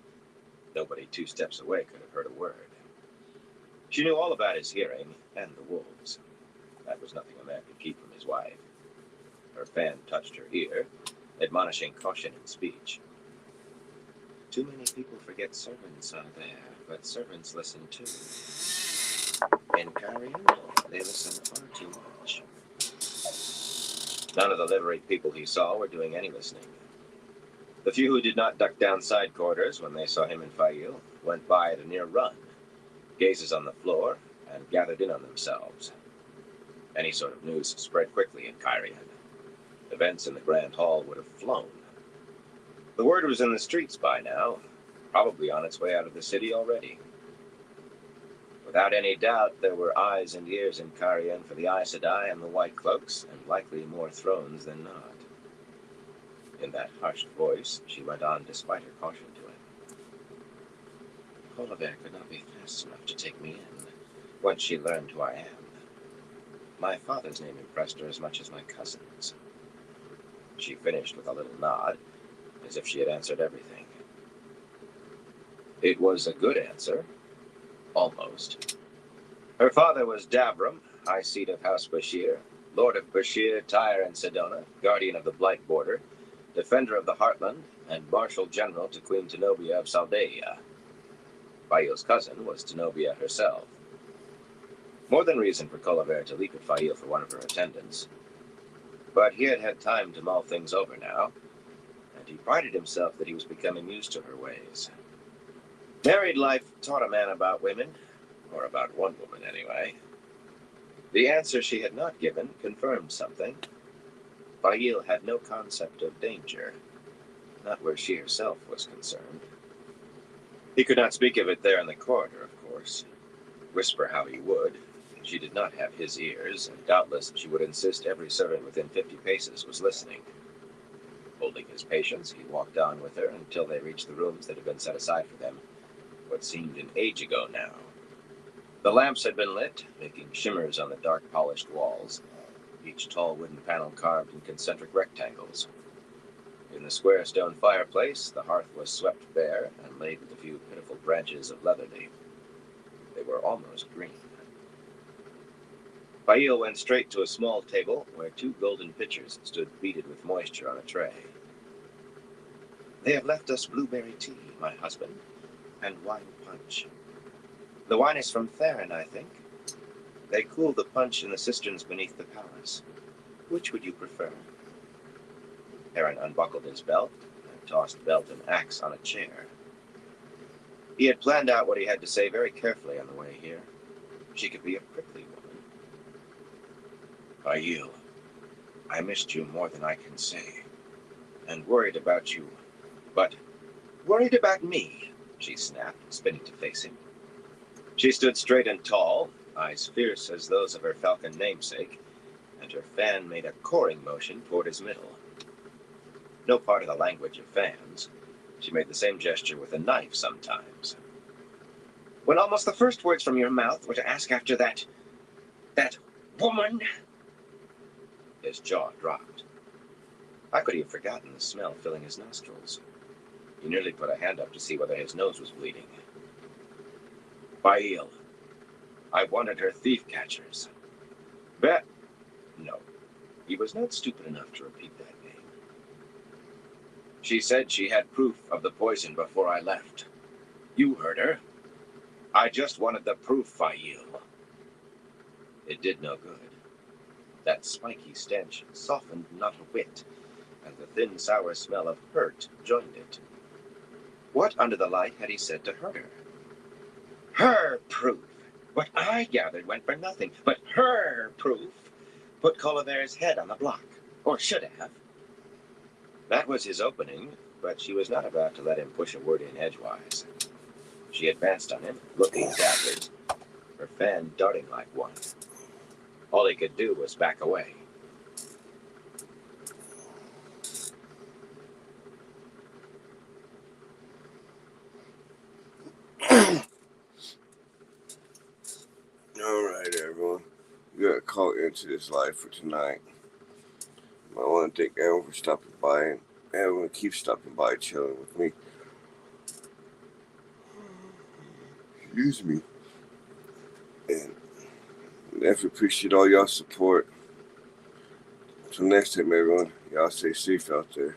Nobody 2 steps away could have heard a word. She knew all about his hearing and the wolves. That was nothing a man could keep from his wife. Her fan touched her ear, admonishing caution in speech. "Too many people forget servants are there, but servants listen too. In Carian, they listen far too much." None of the liveried people he saw were doing any listening. The few who did not duck down side corridors when they saw him and Fail went by at a near run, gazes on the floor, and gathered in on themselves. Any sort of news spread quickly in Cairhien. Events in the Grand Hall would have flown. The word was in the streets by now, probably on its way out of the city already. Without any doubt, there were eyes and ears in Cairhien for the Aes Sedai and the White Cloaks, and likely more thrones than not. In that hushed voice, she went on despite her caution to him. "Colabert could not be fast enough to take me in, once she learned who I am. My father's name impressed her as much as my cousin's." She finished with a little nod, as if she had answered everything. It was a good answer. Almost. Her father was Dabram, high seat of House Bashir, Lord of Bashir, Tyre, and Sedona, guardian of the Blight Border, defender of the Heartland, and Marshal General to Queen Tenobia of Saldaea. Fail's cousin was Tenobia herself. More than reason for Colabert to leap at Fail for one of her attendants. But he had had time to mull things over now, and he prided himself that he was becoming used to her ways. Married life taught a man about women, or about one woman anyway. The answer she had not given confirmed something. Fail had no concept of danger, not where she herself was concerned. He could not speak of it there in the corridor, of course. Whisper how he would. She did not have his ears, and doubtless she would insist every servant within 50 paces was listening. Holding his patience, he walked on with her until they reached the rooms that had been set aside for them, what seemed an age ago now. The lamps had been lit, making shimmers on the dark polished walls, each tall wooden panel carved in concentric rectangles. In the square stone fireplace, the hearth was swept bare and laid with a few pitiful branches of leatherleaf. They were almost green. Fail went straight to a small table where 2 golden pitchers stood beaded with moisture on a tray. They have left us blueberry tea, my husband, and wine punch. The wine is from Theron, I think. They cool the punch in the cisterns beneath the palace. Which would you prefer? Theron unbuckled his belt and tossed belt and axe on a chair. He had planned out what he had to say very carefully on the way here. She could be a prickly woman. Fail, I missed you more than I can say, and worried about you. But worried about me, she snapped, spinning to face him. She stood straight and tall, eyes fierce as those of her falcon namesake, and her fan made a coring motion toward his middle. No part of the language of fans. She made the same gesture with a knife sometimes. When almost the first words from your mouth were to ask after that woman. His jaw dropped. How could he have forgotten the smell filling his nostrils? He nearly put a hand up to see whether his nose was bleeding. Fail, I wanted her thief catchers. Bet. No, he was not stupid enough to repeat that name. She said she had proof of the poison before I left. You heard her. I just wanted the proof, Fail. It did no good. That spiky stench softened not a whit, and the thin, sour smell of hurt joined it. What under the light had he said to hurt her? Her proof! What I gathered went for nothing, but her proof put Coliver's head on the block, or should have. That was his opening, but she was not about to let him push a word in edgewise. She advanced on him, looking daggered, her fan darting like one. All he could do was back away.
All right, everyone. We got to call into this live for tonight. I want to thank everyone for stopping by, and everyone keeps stopping by, chilling with me. Excuse me. And I definitely appreciate all y'all support. Until next time, everyone, y'all stay safe out there.